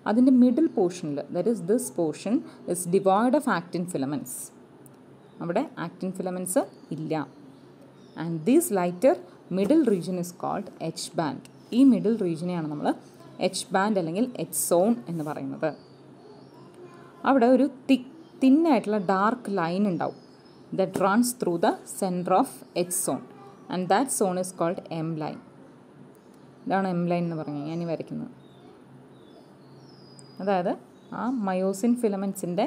അതിൻ്റെ മിഡിൽ പോർഷനിൽ, that is this portion is devoid of actin filaments. അവിടെ ആക്റ്റിൻ ഫിലമെൻറ്റ്സ് ഇല്ല. And this lighter middle region is called H band. ഈ മിഡിൽ റീജിയനെയാണ് നമ്മൾ എച്ച് ബാൻഡ് അല്ലെങ്കിൽ എച്ച് സോൺ എന്ന് പറയുന്നത്. അവിടെ ഒരു തിന്നായിട്ടുള്ള ഡാർക്ക് ലൈൻ ഉണ്ടാവും that runs through the center of H zone, and that zone is called M line. ഇതാണ് എം ലൈൻ എന്ന് പറഞ്ഞാൽ ഞാൻ ഈ വരയ്ക്കുന്നത്. അതായത് ആ മയോസിൻ ഫിലമെൻറ്റ്സിൻ്റെ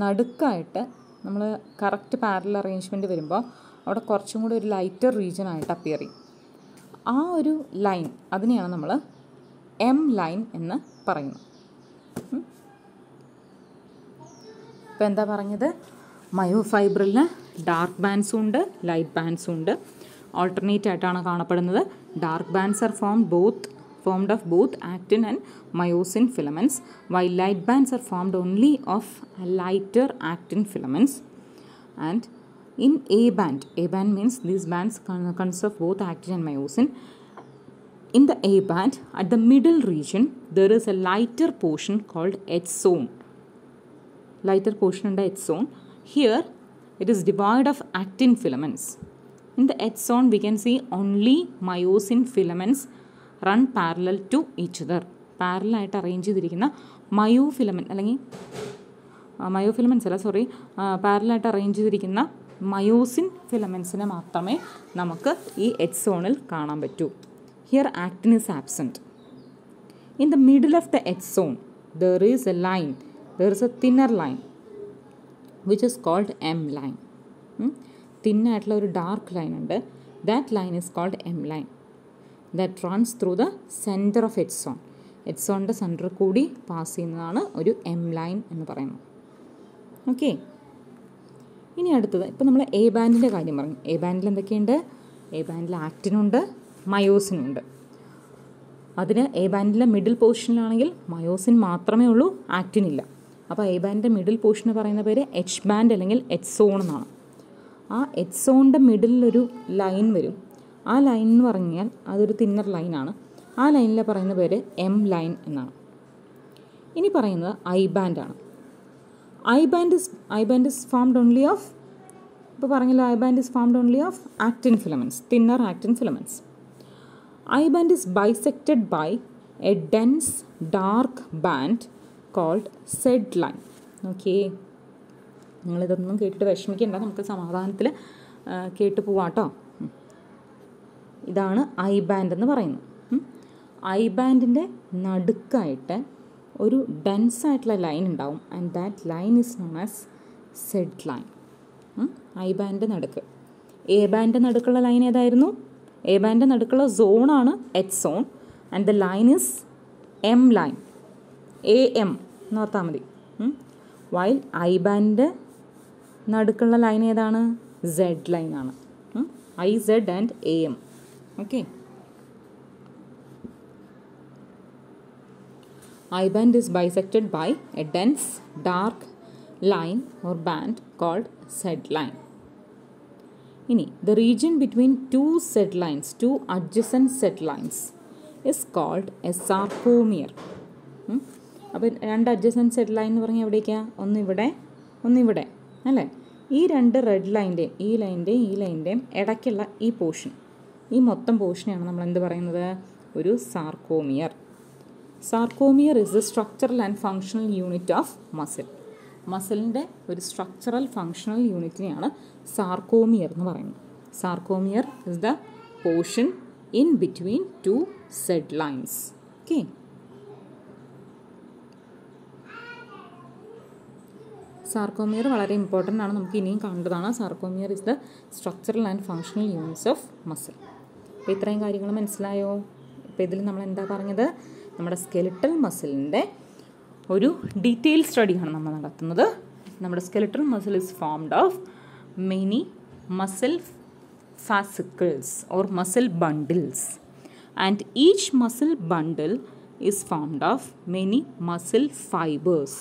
നടുക്കായിട്ട് നമ്മൾ കറക്റ്റ് പാരലൽ അറേഞ്ച്മെൻറ്റ് വരുമ്പോൾ അവിടെ കുറച്ചും കൂടി ഒരു ലൈറ്റർ റീജിയൻ ആയിട്ട് അപ്പിയർ ചെയ്യും. ആ ഒരു ലൈൻ, അതിനെയാണ് നമ്മൾ എം ലൈൻ എന്ന് പറയുന്നത്. ഇപ്പോൾ എന്താ പറഞ്ഞത്? മയോഫൈബ്രിലിന് ഡാർക്ക് ബാൻഡ്സും ഉണ്ട്, ലൈറ്റ് ബാൻഡ്സും ഉണ്ട്. ഓൾട്ടർനേറ്റ് ആയിട്ടാണ് കാണപ്പെടുന്നത്. Dark bands are formed of both actin and myosin filaments, while light bands are formed only of lighter actin filaments. And in A band means these bands consist of both actin and myosin. In the A band, at the middle region, there is a lighter portion called H zone. Lighter portion in the H zone. Here, it is devoid of actin filaments. In the H zone, we can see only myosin filaments run parallel to each other. Parallel ആയിട്ട് arrange ചെയ്തിരിക്കുന്ന parallel ആയിട്ട് arrange ചെയ്തിരിക്കുന്ന myosin ഫിലമെൻസിനെ മാത്രമേ നമുക്ക് ഈ H സോണിൽ കാണാൻ പറ്റൂ. Here actin is absent. In the middle of the H zone, there is a thinner line which is called M line. തിന്നായിട്ടുള്ള ഒരു ഡാർക്ക് ലൈൻ ഉണ്ട്. That line is called M line. That runs through the centre of H zone. H സോണിൻ്റെ സെൻറ്ററിൽ കൂടി pass ചെയ്യുന്നതാണ് ഒരു M line എന്ന് പറയുന്നത്. ഓക്കെ, ഇനി അടുത്തത്, ഇപ്പോൾ നമ്മൾ എ ബാൻഡിൻ്റെ കാര്യം പറഞ്ഞു. എ ബാൻഡിൽ എന്തൊക്കെയുണ്ട്? എ ബാൻഡിൽ ആക്റ്റിനുണ്ട്, മയോസിനുണ്ട്. അതിന് എ ബാൻഡിലെ മിഡിൽ പൊസിഷനിലാണെങ്കിൽ മയോസിൻ മാത്രമേ ഉള്ളൂ, ആക്റ്റിൻ ഇല്ല. അപ്പോൾ എ ബാൻഡിൻ്റെ മിഡിൽ പോർഷന് പറയുന്ന പേര് എച്ച് ബാൻഡ് അല്ലെങ്കിൽ എച്ച് സോൺ എന്നാണ്. ആ എച്ച് സോണിൻ്റെ മിഡിലൊരു ലൈൻ വരും. ആ ലൈൻ എന്ന് പറഞ്ഞാൽ അതൊരു തിന്നർ ലൈനാണ്. ആ ലൈനിൽ പറയുന്ന പേര് എം ലൈൻ എന്നാണ്. ഇനി പറയുന്നത് ഐ ബാൻഡാണ്. I band is formed only of, ഇപ്പോൾ പറഞ്ഞല്ലോ, I band is formed only of actin filaments, thinner actin filaments. I band is bisected by a dense dark band called Z line. Okay, നിങ്ങളിതൊന്നും കേട്ടിട്ട് വിഷമിക്കേണ്ട, നമുക്ക് സമാധാനത്തിൽ കേട്ട് പോവാട്ടോ. ഇതാണ് ഐ ബാൻഡ് എന്ന് പറയുന്നത്. ഐ ബാൻഡിൻ്റെ നടുക്കായിട്ട് ഒരു ഡെൻസ് ആയിട്ടുള്ള ലൈൻ ഉണ്ടാവും. And that line is known as Z line. I band നടുക്ക്. എ ബാൻഡ് നടുക്കുള്ള ലൈൻ ഏതായിരുന്നു? എ ബാൻഡ് നടുക്കുള്ള സോണാണ് H zone. And the line is M line. AM എന്ന് ഓർത്താൽ മതി. വൈൽ ഐ ബാൻഡ് നടുക്കുള്ള ലൈൻ ഏതാണ്? സെഡ് ലൈനാണ്. IZ and AM. Okay, I band is bisected by a dense dark line or band called Z line. ഇനി the region between two adjacent Z lines is called a sarcomere. അപ്പോൾ രണ്ട് adjacent Z line എന്ന് പറഞ്ഞാൽ എവിടേക്കാണ്? ഒന്നിവിടെ അല്ലേ? ഈ രണ്ട് red ലൈൻ്റെയും ഈ ലൈൻ്റെയും ഇടയ്ക്കുള്ള ഈ പോർഷൻ, ഈ മൊത്തം പോർഷനെയാണ് നമ്മൾ എന്ത് പറയുന്നത്? ഒരു sarcomere. Sarcomere is the structural and functional unit of muscle. മസിലിൻ്റെ ഒരു സ്ട്രക്ചറൽ ഫങ്ഷണൽ യൂണിറ്റിനെയാണ് സാർക്കോമിയർ എന്ന് പറയുന്നത്. Sarcomere is the portion in between two Z lines. Okay. Sarcomere വളരെ ഇമ്പോർട്ടൻ്റ് ആണ്, നമുക്ക് ഇനിയും കണ്ടതാണ്. Sarcomere is the structural and functional units of muscle. അപ്പോൾ ഇത്രയും കാര്യങ്ങൾ മനസ്സിലായോ? ഇപ്പോൾ ഇതിൽ നമ്മൾ എന്താ പറഞ്ഞത്? നമ്മുടെ സ്കെലിറ്റൽ മസിലിൻ്റെ ഒരു ഡീറ്റെയിൽ സ്റ്റഡിയാണ് നമ്മൾ നടത്തുന്നത്. നമ്മുടെ skeletal muscle is formed of many muscle fascicles or muscle bundles, and each muscle bundle is formed of many muscle fibers.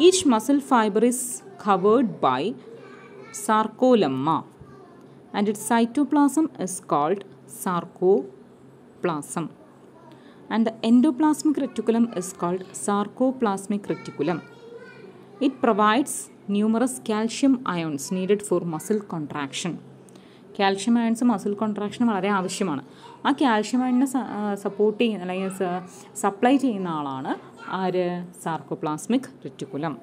Each muscle fiber is covered by sarcolemma and its cytoplasm is called sarcoplasm, and the endoplasmic reticulum is called sarcoplasmic reticulum. It provides numerous calcium ions needed for muscle contraction. Calcium ions muscle കോൺട്രാക്ഷന് വളരെ ആവശ്യമാണ്. ആ calcium അയണിനെ support ചെയ്യുന്ന അല്ലെങ്കിൽ supply ചെയ്യുന്ന ആളാണ് ആര്? Sarcoplasmic reticulum.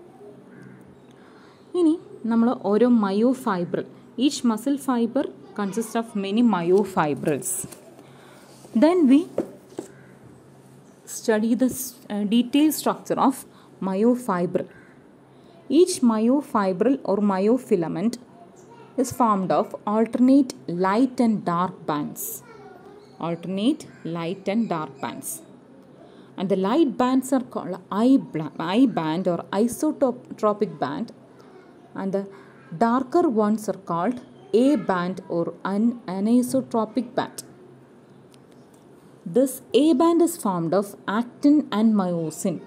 ഇനി നമ്മൾ ഓരോ myofibril, each muscle fibre consist of many myofibrils. Then we study the detail structure of myofibril. Each myofibril or myofilament is formed of alternate light and dark bands. Alternate light and dark bands. And the light bands are called I band or isotropic band, and the darker ones are called A band or anisotropic band. This A band is formed of actin and myosin,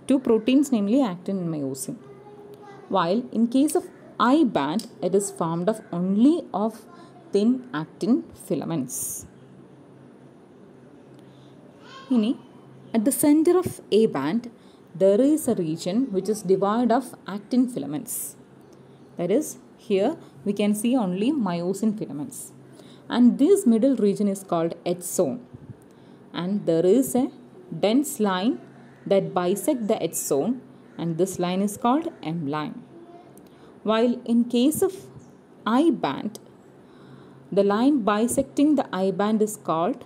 two proteins namely actin and myosin. While in case of I band, it is formed of only of thin actin filaments. At the center of A band, there is a region which is devoid of actin filaments. That is, here we can see only myosin filaments. And this middle region is called H zone. And there is a dense line that bisects the H zone, and this line is called M line. While in case of I band, the line bisecting the I band is called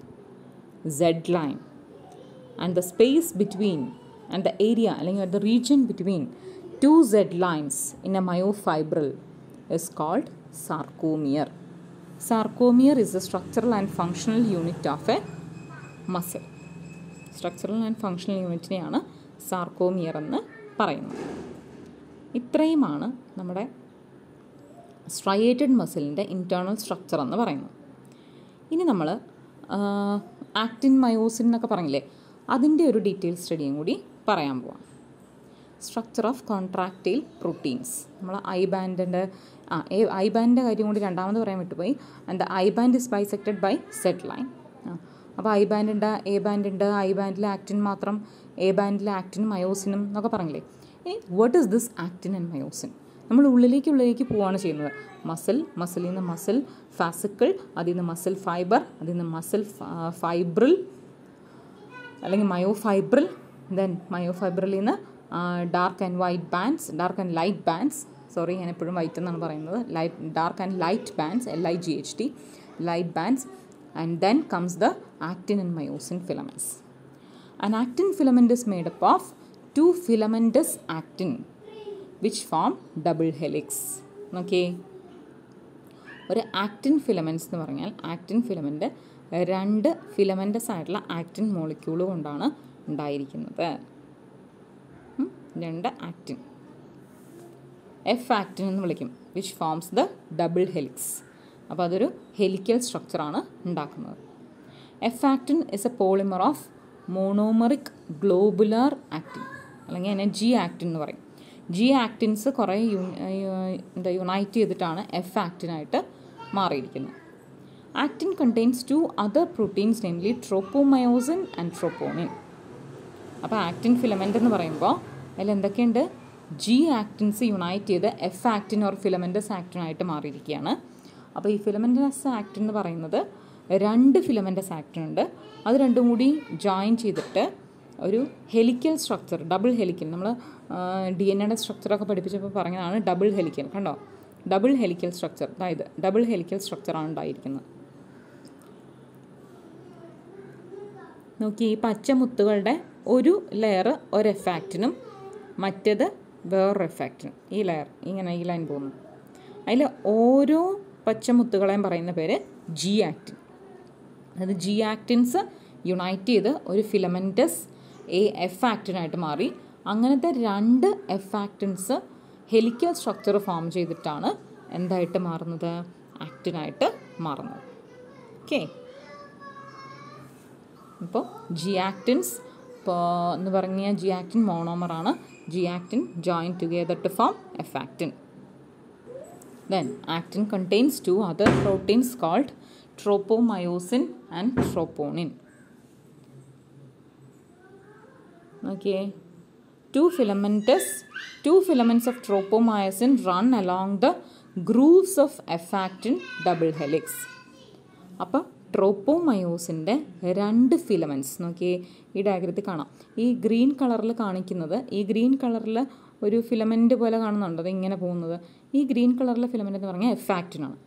Z line, and the space between and the area, or the region between two Z lines in a myofibril is called sarcomere. Sarcomere is the structural and functional unit of a muscle. Structural and functional unitനെയാണ് sarcomere എന്ന് പറയുന്നത്. ഇത്രയുമാണ് നമ്മുടെ striated മസിലിൻ്റെ internal structure എന്ന് പറയുന്നത്. ഇനി നമ്മൾ actin myosin എന്നൊക്കെ പറഞ്ഞില്ലേ, അതിൻ്റെ ഒരു ഡീറ്റെയിൽ സ്റ്റഡിയും കൂടി പറയാൻ പോവാം. Structure of contractile proteins. നമ്മൾ ഐ ബാൻഡിൻ്റെ കാര്യം കൂടി രണ്ടാമത് പറയാൻ വിട്ടുപോയി. And I band is bisected by set line. അപ്പോൾ ഐ ബാൻഡ് ഉണ്ട്, എ ബാൻഡ് ഉണ്ട്. ഐ ബാൻഡിൽ ആക്റ്റിൻ മാത്രം, എ ബാൻഡിൽ ആക്റ്റിനും മയോസിനും എന്നൊക്കെ പറഞ്ഞില്ലേ. ഇനി what is this actin and myosin? നമ്മൾ ഉള്ളിലേക്ക് പോവുകയാണ് ചെയ്യുന്നത്. മസിലിൽ നിന്ന് മസിൽ ഫാസിക്കിൾ, അതിൽ നിന്ന് മസിൽ ഫൈബർ, അതിൽ നിന്ന് മസിൽ ഫൈബ്രിൽ അല്ലെങ്കിൽ മയോഫൈബ്രിൽ, ദെൻ മയോഫൈബ്രിലിൽ നിന്ന് ഡാർക്ക് ആൻഡ് ലൈറ്റ് ബാൻഡ്സ്, ഞാൻ എപ്പോഴും വൈറ്റ് എന്നാണ് പറയുന്നത്, dark and light bands, LIGHT, light bands, and then comes the actin and myosin filaments. An actin filament is made up of two filamentous actin which form double helix. Okay, ഒരു actin filaments എന്ന് പറഞ്ഞാൽ actin filament രണ്ട് filamentous ആയിട്ടുള്ള actin molecule കൊണ്ടാണ് ഉണ്ടായിരിക്കുന്നത്. രണ്ട് actin, F actin എന്ന് വിളിക്കും, which forms the double helix. അപ്പോൾ അതൊരു ഹെലിക്കൽ സ്ട്രക്ചറാണ് ഉണ്ടാക്കുന്നത്. F actin is a polymer of monomeric globular actin, അല്ലെങ്കിൽ അതിനെ ജി ആക്റ്റിൻ എന്ന് പറയും. ജി ആക്റ്റിൻസ് കുറേ യുണൈറ്റ് ചെയ്തിട്ടാണ് എഫ് ആക്റ്റിനായിട്ട് മാറിയിരിക്കുന്നത്. Actin contains to other proteins, namely ട്രോപ്പോമയോസിൻ and troponin. അപ്പോൾ ആക്റ്റിൻ ഫിലമെൻ്റ് എന്ന് പറയുമ്പോൾ അതിൽ എന്തൊക്കെയുണ്ട്? ജി ആക്റ്റിൻസ് യുണൈറ്റ് ചെയ്ത് എഫ് ആക്റ്റിൻ ഓർ ഫിലമെൻ്റസ് ആക്റ്റിനായിട്ട് മാറിയിരിക്കുകയാണ്. അപ്പോൾ ഈ ഫിലമെൻ്റസ് ആക്റ്റിൻ എന്ന് പറയുന്നത് രണ്ട് ഫിലമെൻ്റസ് ആക്റ്റിൻ ഉണ്ട്, അത് രണ്ടും കൂടി ജോയിൻ ചെയ്തിട്ട് ഒരു ഹെലിക്കൽ സ്ട്രക്ചർ, ഡബിൾ ഹെലിക്കൽ. നമ്മൾ DNA സ്ട്രക്ചറൊക്കെ പഠിപ്പിച്ചപ്പോൾ പറഞ്ഞതാണ് ഡബിൾ ഹെലിക്കൽ. കണ്ടോ, ഡബിൾ ഹെലിക്കൽ സ്ട്രക്ചർ. അതായത് ഡബിൾ ഹെലിക്കൽ സ്ട്രക്ചറാണ് ഉണ്ടായിരിക്കുന്നത്. നോക്കി, ഈ പച്ചമുത്തുകളുടെ ഒരു ലെയർ ഒരു എഫാക്റ്റിനും മറ്റേത് വേറൊരു എഫാക്റ്റിനും. ഈ ലെയർ ഇങ്ങനെ ഈ ലൈൻ പോകുന്നു. അതിൽ ഓരോ പച്ചമുത്തുകളെയും പറയുന്ന പേര് ജി ആക്റ്റിൻ. അതായത് ജി ആക്റ്റിൻസ് യുണൈറ്റ് ചെയ്ത് ഒരു ഫിലമെൻറ്റസ് എഫ് ആക്റ്റിനായിട്ട് മാറി. അങ്ങനത്തെ 2 എഫ് ആക്റ്റിൻസ് ഹെലിക്കൽ സ്ട്രക്ചർ ഫോം ചെയ്തിട്ടാണ് എന്തായിട്ട് മാറുന്നത്? ആക്റ്റിനായിട്ട് മാറുന്നത്. ഓക്കെ, ഇപ്പോൾ ജി ആക്റ്റിൻസ് എന്ന് പറഞ്ഞാൽ ജി ആക്റ്റിൻ മോണോമറാണ്. G actin join together to form F actin. Then actin contains 2 other proteins called tropomyosin and troponin. Okay, two filaments of tropomyosin run along the grooves of F-actin double helix. അപ്പോൾ ട്രോപ്പോമയോസിൻ്റെ 2 filaments നോക്കിയേ, ഈ ഡയഗ്രത്തിൽ കാണാം. ഈ green കളറിൽ കാണിക്കുന്നത്, ഈ green കളറിൽ ഒരു ഫിലമെൻറ്റ് പോലെ കാണുന്നുണ്ട്, അത് ഇങ്ങനെ പോകുന്നത്. ഈ ഗ്രീൻ കളറിലെ ഫിലമെൻ്റ് എന്ന് പറഞ്ഞാൽ എഫ് ആക്റ്റിനാണ്.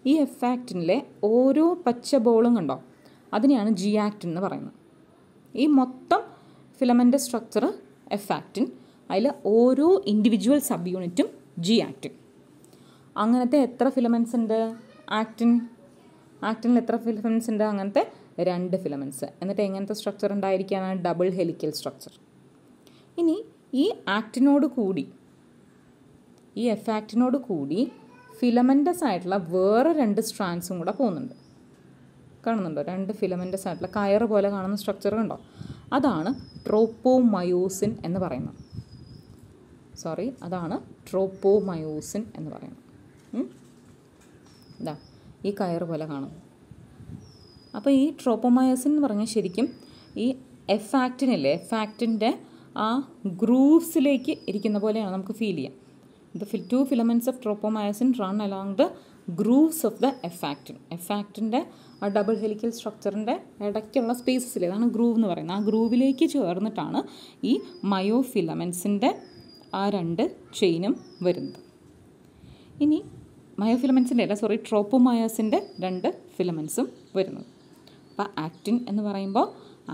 ഈ എഫ് ആക്റ്റിനിലെ ഓരോ പച്ച ബോളും കണ്ടോ, അതിനെയാണ് ജി ആക്റ്റിൻ എന്ന് പറയുന്നത്. ഈ മൊത്തം ഫിലമെൻ്റ് സ്ട്രക്ചർ എഫ് ആക്റ്റിൻ, അതിൽ ഓരോ ഇൻഡിവിജ്വൽ സബ് യൂണിറ്റും ജി ആക്റ്റിൻ. അങ്ങനത്തെ എത്ര ഫിലമെൻറ്റ്സ് ഉണ്ട് ആക്റ്റിനിൽ എത്ര ഫിലമെൻറ്റ്സ് ഉണ്ട്? അങ്ങനത്തെ 2 ഫിലമെൻറ്റ്സ്. എന്നിട്ട് എങ്ങനത്തെ സ്ട്രക്ചർ ഉണ്ടായിരിക്കാനാണ്? Double helical structure. ഇനി ഈ ആക്റ്റിനോട് കൂടി, ഈ എഫ് ആക്റ്റിനോട് കൂടി ഫിലമെൻറ്റസ് ആയിട്ടുള്ള വേറെ 2 സ്ട്രാൻഡ്സും കൂടെ പോകുന്നുണ്ട്. കാണുന്നുണ്ടോ? 2 ഫിലമെൻറ്റസ് ആയിട്ടുള്ള കയറ് പോലെ കാണുന്ന സ്ട്രക്ചർ കണ്ടോ? അതാണ് ട്രോപ്പോമയോസിൻ എന്ന് പറയുന്നത്. അതാണ് ട്രോപ്പോമയോസിൻ എന്ന് പറയുന്നത്. ഇതാ ഈ കയറ് പോലെ കാണും. അപ്പോൾ ഈ ട്രോപ്പോമയോസിൻ എന്ന് പറഞ്ഞാൽ ശരിക്കും ഈ എഫ് ആക്റ്റിനില്ലേ, എഫ് ആക്റ്റിൻ്റെ ആ ഗ്രൂവ്സിലേക്ക് ഇരിക്കുന്ന പോലെയാണ് നമുക്ക് ഫീൽ ചെയ്യാം. The 2 filaments of tropomyosin run along the grooves of the F actin. F actinൻ്റെ ആ ഡബിൾ ഹെലിക്കൽ സ്ട്രക്ചറിൻ്റെ ഇടയ്ക്കുള്ള സ്പേസസിൽ, അതാണ് ഗ്രൂവ് എന്ന് പറയുന്നത്. ആ ഗ്രൂവിലേക്ക് ചേർന്നിട്ടാണ് ഈ മയോ ഫിലമെൻസിൻ്റെ ആ 2 ചെയിനും വരുന്നത്. ഇനി ട്രോപ്പോമയോസിൻ്റെ 2 ഫിലമെൻസും വരുന്നത്. അപ്പോൾ ആക്റ്റിൻ എന്ന് പറയുമ്പോൾ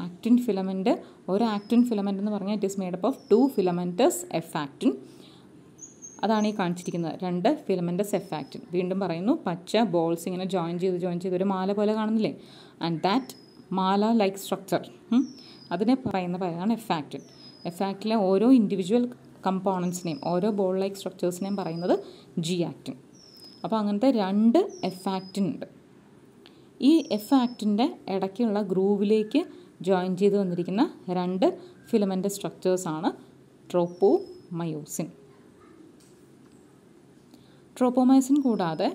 ആക്റ്റിൻ ഫിലമെൻറ്റ്, ഒരു ആക്റ്റിൻ ഫിലമെൻ്റ് എന്ന് പറഞ്ഞാൽ it is made up of 2 filamentous F actin. അതാണ് ഈ കാണിച്ചിരിക്കുന്നത് 2 ഫിലമെൻറ്റസ് എഫ് ആക്റ്റിൻ. വീണ്ടും പറയുന്നു, പച്ച ബോൾസ് ഇങ്ങനെ ജോയിൻ ചെയ്ത് ഒരു മാല പോലെ കാണുന്നില്ലേ? And that Mala like structure, അതിനെ പറയുന്ന പേരാണ് എഫ് ആക്റ്റിൻ. എഫ് ആക്റ്റിലെ ഓരോ ഇൻഡിവിജ്വൽ കമ്പോണൻസിനെയും ഓരോ ബോൾ ലൈക്ക് സ്ട്രക്ചേഴ്സിനെയും പറയുന്നത് ജി ആക്റ്റിൻ. അപ്പോൾ അങ്ങനത്തെ 2 എഫ് ആക്റ്റിൻ ഉണ്ട്. ഈ എഫ് ആക്റ്റിൻ്റെ ഇടയ്ക്കുള്ള ഗ്രൂവിലേക്ക് ജോയിൻ ചെയ്ത് വന്നിരിക്കുന്ന 2 ഫിലമെൻ്റ് സ്ട്രക്ചേഴ്സാണ് ട്രോപ്പോമയോസിൻ. ട്രോപ്പോമയോസിൻ കൂടാതെ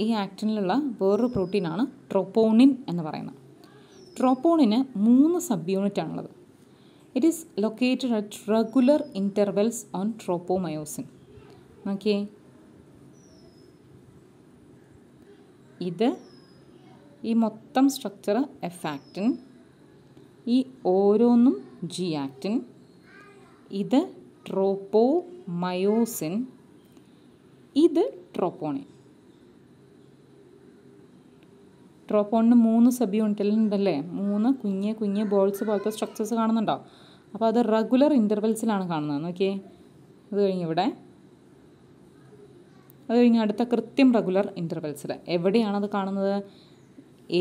ഈ ആക്റ്റിനിലുള്ള വേറൊരു പ്രോട്ടീനാണ് ട്രോപ്പോണിൻ എന്ന് പറയുന്നത്. ട്രോപ്പോണിന് 3 സബ് യൂണിറ്റാണുള്ളത്. It is located at regular intervals on tropomyosin. നോക്കിയേ, ഇത് ഈ മൊത്തം സ്ട്രക്ചർ എഫ് ആക്റ്റിൻ, ഈ ഓരോന്നും ജി ആക്റ്റിൻ, ഇത് ട്രോപ്പോമയോസിൻ, ഇത് ട്രോപ്പോണിൻ. ട്രോപ്പോണിന് 3 സബ് യൂണിറ്റിലുണ്ടല്ലേ, 3 കുഞ്ഞ് ബോൾസ് പോലത്തെ സ്ട്രക്ചേഴ്സ് കാണുന്നുണ്ടോ? അപ്പോൾ അത് റെഗുലർ ഇൻ്റർവെൽസിലാണ് കാണുന്നത്. നോക്കിയേ, അത് കഴിഞ്ഞ് ഇവിടെ, അത് കഴിഞ്ഞ് അടുത്ത കൃത്യം റെഗുലർ ഇൻ്റർവെൽസിൽ. എവിടെയാണത് കാണുന്നത്?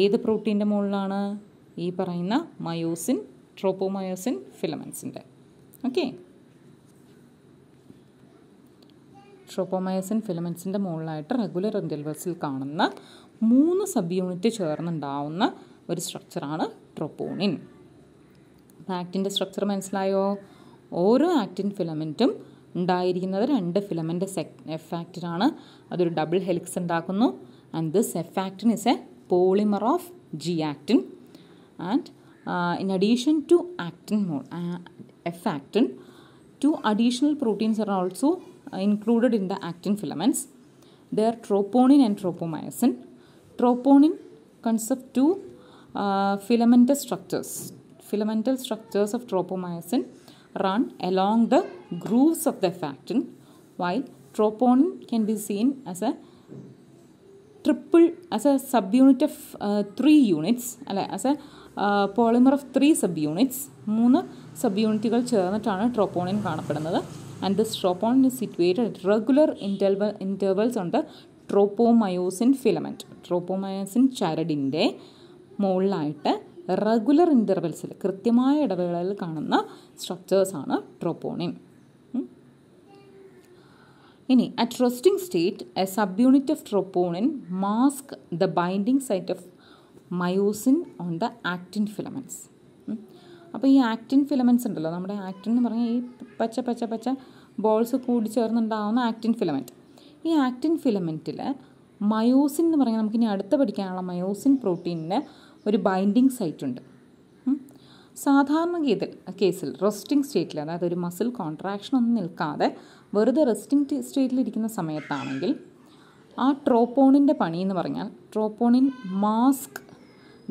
ഏത് പ്രോട്ടീൻ്റെ മുകളിലാണ്? ഈ പറയുന്ന മയോസിൻ, ട്രോപ്പോമയോസിൻ ഫിലമെൻസിൻ്റെ. ഓക്കെ, ട്രോപ്പോമയോസിൻ ഫിലമെൻസിൻ്റെ മുകളിലായിട്ട് റെഗുലർ ഇൻ്റർവെൽസിൽ കാണുന്ന 3 സബ് യൂണിറ്റ് ചേർന്നുണ്ടാവുന്ന ഒരു സ്ട്രക്ചറാണ് ട്രോപ്പോണിൻ. അപ്പോൾ ആക്റ്റിൻ്റെ സ്ട്രക്ചർ മനസ്സിലായോ? ഓരോ ആക്റ്റിൻ ഫിലമെൻറ്റും ഉണ്ടായിരിക്കുന്നത് 2 ഫിലമെൻ്റ് എഫ് ആക്റ്റിനാണ്. അതൊരു ഡബിൾ ഹെലിക്സ് ഉണ്ടാക്കുന്നു. And this F actin is a polymer of G actin, and in addition to F actin, 2 additional proteins are also included in the actin filaments. They are troponin and tropomyosin. Troponin consists of 2 filamentous structures. Filamental structures of tropomyosin run along the grooves of the actin, while troponin can be seen as a subunit of 3 units, as a polymer of 3 subunits. 3 subunituകൾ ചേർന്നിട്ടാണ് troponin കാണപ്പെടുന്നത്. And this troponin is situated at regular intervals on the tropomyosin filament. Tropomyosin ചരടിൻ്റെ മുകളിലായിട്ട് regular ഇൻ്റർവെൽസിൽ കൃത്യമായ ഇടവേളയിൽ കാണുന്ന സ്ട്രക്ചേഴ്സാണ് troponin. ഇനി at resting state a subunit of troponin mask the binding site of myosin on the actin filaments. അപ്പോൾ ഈ actin filaments ഉണ്ടല്ലോ, നമ്മുടെ ആക്റ്റിൻ എന്ന് പറഞ്ഞാൽ ഈ പച്ച ബോൾസ് കൂടി ചേർന്നുണ്ടാകുന്ന ആക്റ്റിൻ ഫിലമെൻറ്റ്. ഈ ആക്റ്റിൻ ഫിലമെൻറ്റിൽ മയോസിൻ എന്ന് പറഞ്ഞാൽ നമുക്കിനി അടുത്ത് പഠിക്കാനുള്ള മയോസിൻ പ്രോട്ടീനിന് ഒരു ബൈൻഡിങ് സൈറ്റ് ഉണ്ട്. സാധാരണ കേസിൽ റെസ്റ്റിംഗ് സ്റ്റേറ്റിൽ, അതായത് ഒരു മസിൽ കോൺട്രാക്ഷൻ ഒന്നും നിൽക്കാതെ വെറുതെ റെസ്റ്റിംഗ് സ്റ്റേറ്റിലിരിക്കുന്ന സമയത്താണെങ്കിൽ ആ ട്രോപ്പോണിൻ്റെ പണി എന്ന് പറഞ്ഞാൽ troponin mask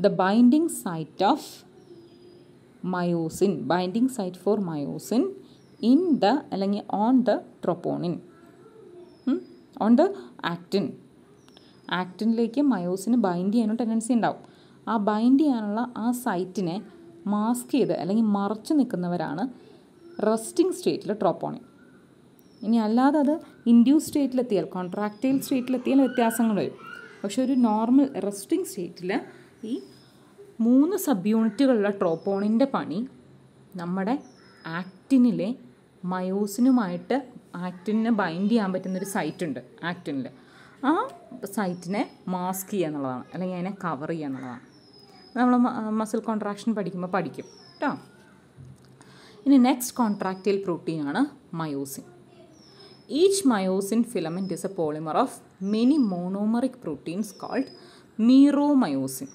the binding site of myosin, binding site for myosin in the അല്ലെങ്കിൽ on the troponin, on the actin. ആക്റ്റിനിലേക്ക് മയോസിന് ബൈൻഡ് ചെയ്യാനുള്ള ടെൻഡൻസി ഉണ്ടാവും. ആ ബൈൻഡ് ചെയ്യാനുള്ള ആ സൈറ്റിനെ മാസ്ക് ചെയ്ത് അല്ലെങ്കിൽ മറച്ചു നിൽക്കുന്നവരാണ് റെസ്റ്റിംഗ് സ്റ്റേറ്റിൽ ട്രോപ്പോണിൻ. ഇനി അല്ലാതെ അത് ഇൻഡ്യൂസ് സ്റ്റേറ്റിലെത്തിയാൽ, കോൺട്രാക്റ്റൈൽ സ്റ്റേറ്റിലെത്തിയാൽ വ്യത്യാസങ്ങൾ വരും. പക്ഷെ ഒരു നോർമൽ റെസ്റ്റിംഗ് സ്റ്റേറ്റിൽ ഈ 3 സബ് യൂണിറ്റുകളുള്ള ട്രോപ്പോണിൻ്റെ പണി നമ്മുടെ ആക്റ്റിനിലെ മയോസിനുമായിട്ട് ആക്റ്റിനെ ബൈൻഡ് ചെയ്യാൻ പറ്റുന്നൊരു സൈറ്റ് ഉണ്ട് ആക്റ്റിനിൽ. ആ സൈറ്റിനെ മാസ്ക് ചെയ്യുക എന്നുള്ളതാണ്, അല്ലെങ്കിൽ അതിനെ കവർ ചെയ്യുക എന്നുള്ളതാണ്. നമ്മൾ മസിൽ കോൺട്രാക്ഷൻ പഠിക്കുമ്പോൾ പഠിക്കും കേട്ടോ. ഇനി നെക്സ്റ്റ് കോൺട്രാക്റ്റൈൽ പ്രോട്ടീനാണ് myosin. Each myosin filament is a polymer of many monomeric proteins called meromyosin.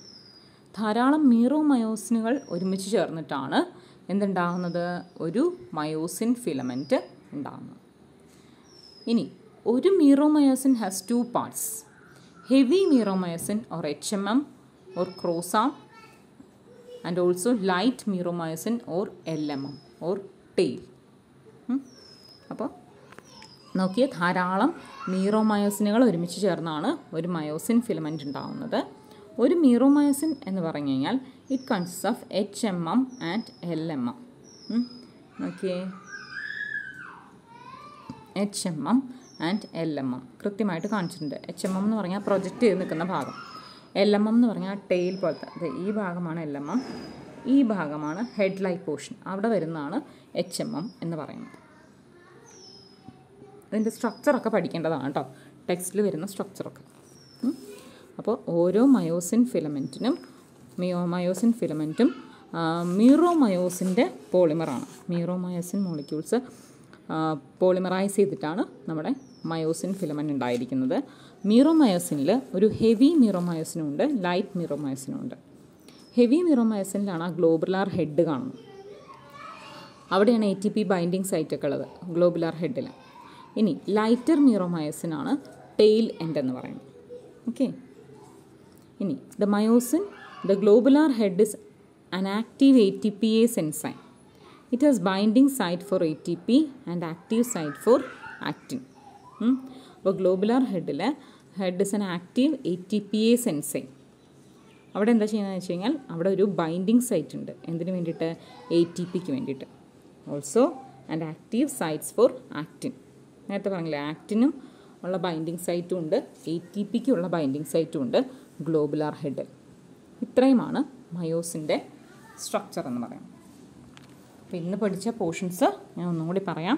ധാരാളം മീറോമയോസിനുകൾ ഒരുമിച്ച് ചേർന്നിട്ടാണ് എന്തുണ്ടാകുന്നത്, ഒരു മയോസിൻ ഫിലമെൻറ്റ് ഉണ്ടാകുന്നത്. ഇനി ഒരു meromyosin has 2 parts, heavy myromyosin or HMM or chromosome, and also light myromyosin or LMM or tail. അപ്പോൾ നോക്കിയ ധാരാളം മീറോമയോസിനുകൾ ഒരുമിച്ച് ചേർന്നാണ് ഒരു മയോസിൻ ഫിലമെൻറ്റ് ഉണ്ടാകുന്നത്. ഒരു മീറോമയോസിൻ എന്ന് പറഞ്ഞു കഴിഞ്ഞാൽ it consist of HMM and LMM. നോക്കിയേ, HMM ആൻഡ് LMM കൃത്യമായിട്ട് കാണിച്ചിട്ടുണ്ട്. HMM എന്ന് പറഞ്ഞാൽ പ്രൊജക്റ്റ് ചെയ്ത് നിൽക്കുന്ന ഭാഗം, LMM എന്ന് പറഞ്ഞാൽ ടെയിൽ പോലത്തെ, ഈ ഭാഗമാണ് LMM, ഈ ഭാഗമാണ് ഹെഡ് ലൈക്ക് പോർഷൻ, അവിടെ വരുന്നതാണ് HMM എന്ന് പറയുന്നത്. ഇതിൻ്റെ സ്ട്രക്ചറൊക്കെ പഠിക്കേണ്ടതാണ് കേട്ടോ, ടെക്സ്റ്റിൽ വരുന്ന സ്ട്രക്ചറൊക്കെ. അപ്പോൾ ഓരോ മയോസിൻ ഫിലമെൻറ്റും മീറോമയോസിൻ്റെ പോളിമറാണ്. മീറോമയോസിൻ മോളിക്യൂൾസ് പോളിമറൈസ് ചെയ്തിട്ടാണ് നമ്മുടെ മയോസിൻ ഫിലമെൻറ്റ് ഉണ്ടായിരിക്കുന്നത്. മീറോമയോസിനിൽ ഒരു ഹെവി മീറോമയോസിനും ഉണ്ട്, ലൈറ്റ് മീറോമയോസിനും ഉണ്ട്. ഹെവി മീറോമയോസിനിലാണ് ആ ഗ്ലോബുലാർ ഹെഡ് കാണുന്നത്, അവിടെയാണ് ATP ബൈൻഡിങ് സൈറ്റൊക്കെ ഉള്ളത് ഗ്ലോബുലാർ ഹെഡിൽ. ഇനി ലൈറ്റർ മീറോമയോസിനാണ് ടെയിൽ എൻഡ് എന്ന് പറയുന്നത്. ഓക്കെ, ഇനി the globular head is an active ATPase enzyme. It has binding site for ATP and active site for actin. അപ്പോൾ globular head is an active ATPase enzyme. അവിടെ എന്താ ചെയ്യുന്നതെന്ന് വെച്ച് കഴിഞ്ഞാൽ അവിടെ ഒരു ബൈൻഡിങ് സൈറ്റ് ഉണ്ട്, എന്തിനു വേണ്ടിയിട്ട്, ATPക്ക് വേണ്ടിയിട്ട്. Also and active sites four actin. നേരത്തെ പറഞ്ഞില്ലേ, ആക്റ്റിനും ഉള്ള ബൈൻഡിങ് സൈറ്റും ഉണ്ട്, ATPക്കും ഉള്ള ബൈൻഡിങ് സൈറ്റും ഉണ്ട് ഗ്ലോബുലാർ ഹെഡിൽ. ഇത്രയുമാണ് മയോസിൻ്റെ സ്ട്രക്ചർ എന്ന് പറയുന്നത്. അപ്പോൾ ഇന്ന് പഠിച്ച പോർഷൻസ് ഞാൻ ഒന്നും കൂടി പറയാം.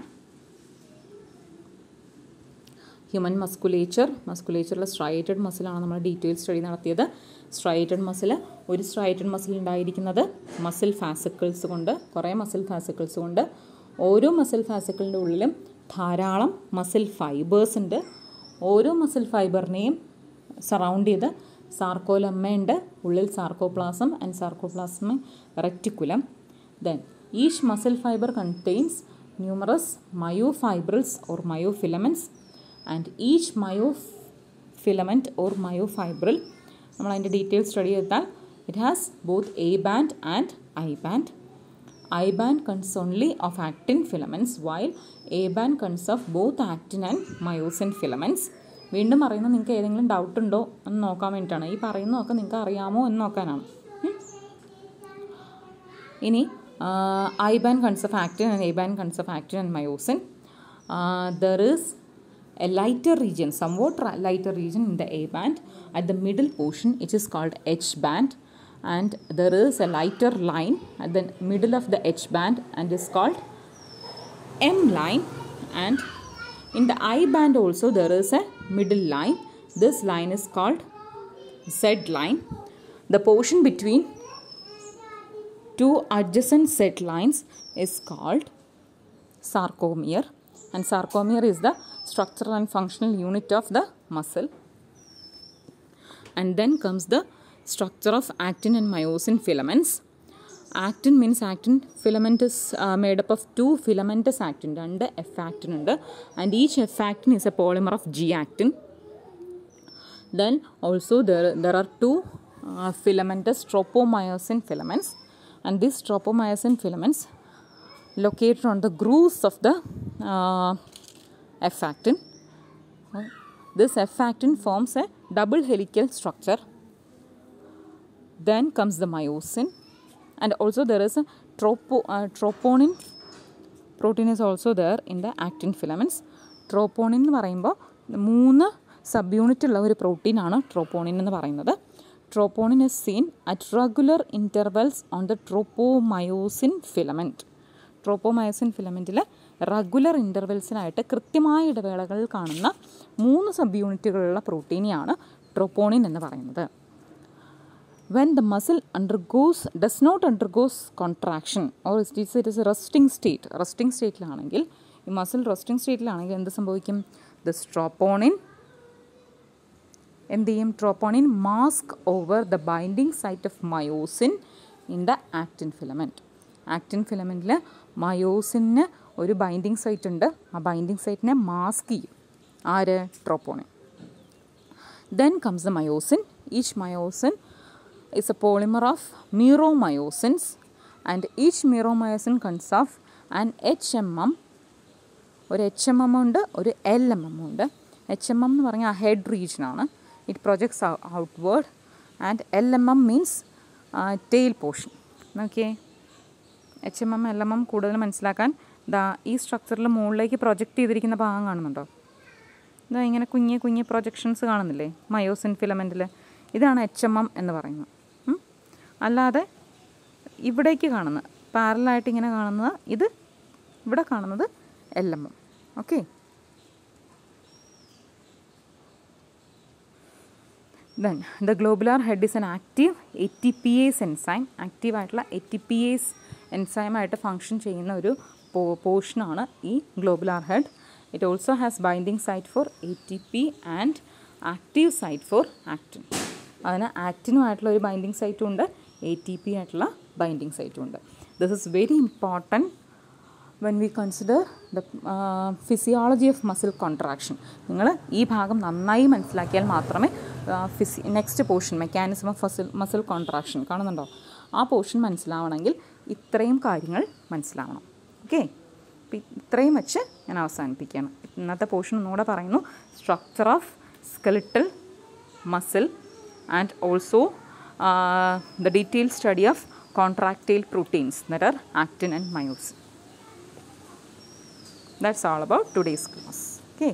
ഹ്യൂമൻ മസ്കുലേച്ചറിൽ സ്ട്രൈറ്റഡ് മസിലാണ് നമ്മൾ ഡീറ്റെയിൽ സ്റ്റഡി നടത്തിയത്. സ്ട്രൈറ്റഡ് മസിൽ ഉണ്ടായിരിക്കുന്നത് മസിൽ ഫാസിക്കിൾസ് കൊണ്ട്, കുറേ മസിൽ ഫാസിക്കിൾസ് കൊണ്ട്. ഓരോ മസിൽ ഫാസിക്കിളിൻ്റെ ഉള്ളിലും ധാരാളം മസിൽ ഫൈബേഴ്സ് ഉണ്ട്. ഓരോ മസിൽ ഫൈബറിനെയും സറൗണ്ട് ചെയ്ത് സാർക്കോലമ്മയുണ്ട്, ഉള്ളിൽ sarcoplasm and sarcoplasm reticulum. Then each muscle fibre contains numerous myofibrils or myofilaments and each myofilament or myofibril നമ്മൾ അതിൻ്റെ ഡീറ്റെയിൽ സ്റ്റഡി ചെയ്താൽ it has both A band and I band I band consists only of actin filaments while A band consists of both actin and myosin filaments. വീണ്ടും പറയുന്നത് നിങ്ങൾക്ക് ഏതെങ്കിലും doubt ഉണ്ടോ എന്ന് നോക്കാൻ വേണ്ടിയിട്ടാണ്. ഈ പറയുന്നതൊക്കെ നിങ്ങൾക്ക് അറിയാമോ എന്ന് നോക്കാനാണ്. ഇനി I band consists of actin and A band consists of actin and myosin. There is a lighter region, somewhat lighter region in the A band at the middle portion, which is called H band, and there is a lighter line at the middle of the H band and is called M line, and in the I band also there is a middle line. This line is called Z line. The portion between two adjacent Z lines is called sarcomere, and sarcomere is the structural and functional unit of the muscle. And then comes the structure of actin and myosin filaments. Actin means actin filament is made up of two filamentous actin, and F actin ഉണ്ട്, and each F actin is a polymer of G actin. Then also there are two filamentous tropomyosin filaments, and these tropomyosin filaments located on the grooves of the F actin. This F actin forms a double helical structure. Then comes the myosin, and also there is a troponin protein is also there in the actin filaments. Troponin എന്ന് പറയുമ്പോൾ 3 sub unit ഉള്ള ഒരു പ്രോട്ടീനാണ് troponin എന്ന് പറയുന്നത്. Troponin is seen at regular intervals on the tropomyosin filament. Tropomyosin ഫിലമെൻറ്റിൽ regular ഇൻ്റർവെൽസിനായിട്ട് കൃത്യമായ ഇടവേളകളിൽ കാണുന്ന 3 സബ് യൂണിറ്റുകളുള്ള പ്രോട്ടീനെയാണ് ട്രോപ്പോണിൻ എന്ന് പറയുന്നത്. When the muscle does not undergoes contraction or it is a resting സ്റ്റേറ്റിലാണെങ്കിൽ, ഈ മസിൽ റെസ്റ്റിംഗ് സ്റ്റേറ്റിലാണെങ്കിൽ എന്ത് സംഭവിക്കും? ദിസ് ട്രോപ്പോണിൻ എന്ത് ചെയ്യും? Troponin mask over the binding site of myosin in the actin filament. Actin ഫിലമെൻറ്റിൽ മയോസിന് ഒരു ബൈൻഡിങ് സൈറ്റ് ഉണ്ട്. ആ ബൈൻഡിങ് സൈറ്റിനെ മാസ്ക് ചെയ്യും ആര്? Troponin. Then comes the myosin. Each myosin is a polymer of meromyosins, and each meromyosin consists of an HMM. ഒരു HMM ഉണ്ട്, ഒരു LMM ഉണ്ട്. HMM എന്ന് പറഞ്ഞാൽ ഹെഡ് റീജിയനാണ്. It projects outward, and LMM means tail portion. Okay, HMM LMM കൂടുതൽ മനസ്സിലാക്കാൻ ഈ സ്ട്രക്ചറിൽ മുകളിലേക്ക് പ്രൊജക്റ്റ് ചെയ്തിരിക്കുന്ന ഭാഗം കാണുന്നുണ്ടോ? ഇതാ ഇങ്ങനെ കുഞ്ഞ് പ്രൊജക്ഷൻസ് കാണുന്നില്ലേ മയോസിൻ ഫിലമെൻറ്റിൽ? ഇതാണ് HMM എന്ന് പറയുന്നത്. അല്ലാതെ ഇവിടേക്ക് കാണുന്നത് പാരലായിട്ട് ഇങ്ങനെ കാണുന്നത് ഇത് ഇവിടെ കാണുന്നത് LMM. Okay, then the globular head is an active ATPase enzyme. Active ആയിട്ടുള്ള ATPase enzyme ആയിട്ട് ഫങ്ഷൻ ചെയ്യുന്ന ഒരു പോർഷനാണ് ഈ globular head. It also has binding site for ATP and active site for actin. അതിന് ആക്റ്റിനുമായിട്ടുള്ള ഒരു ബൈൻഡിങ് സൈറ്റും ഉണ്ട്, ATP ആയിട്ടുള്ള ബൈൻഡിങ് സൈറ്റും ഉണ്ട്. This is very important when we consider the physiology of muscle contraction. നിങ്ങൾ ഈ ഭാഗം നന്നായി മനസ്സിലാക്കിയാൽ മാത്രമേ next portion mechanism of muscle contraction കാണുന്നുണ്ടോ, ആ പോർഷൻ മനസ്സിലാവണമെങ്കിൽ ഇത്രയും കാര്യങ്ങൾ മനസ്സിലാവണം. ഓക്കെ, ഇത്രയും വെച്ച് ഞാൻ അവസാനിപ്പിക്കുകയാണ്. ഇന്നത്തെ പോർഷൻ ഒന്നുകൂടെ പറയുന്നു. Structure of skeletal muscle and also the detailed study of contractile proteins that are actin and myosin. That's all about today's class. Okay.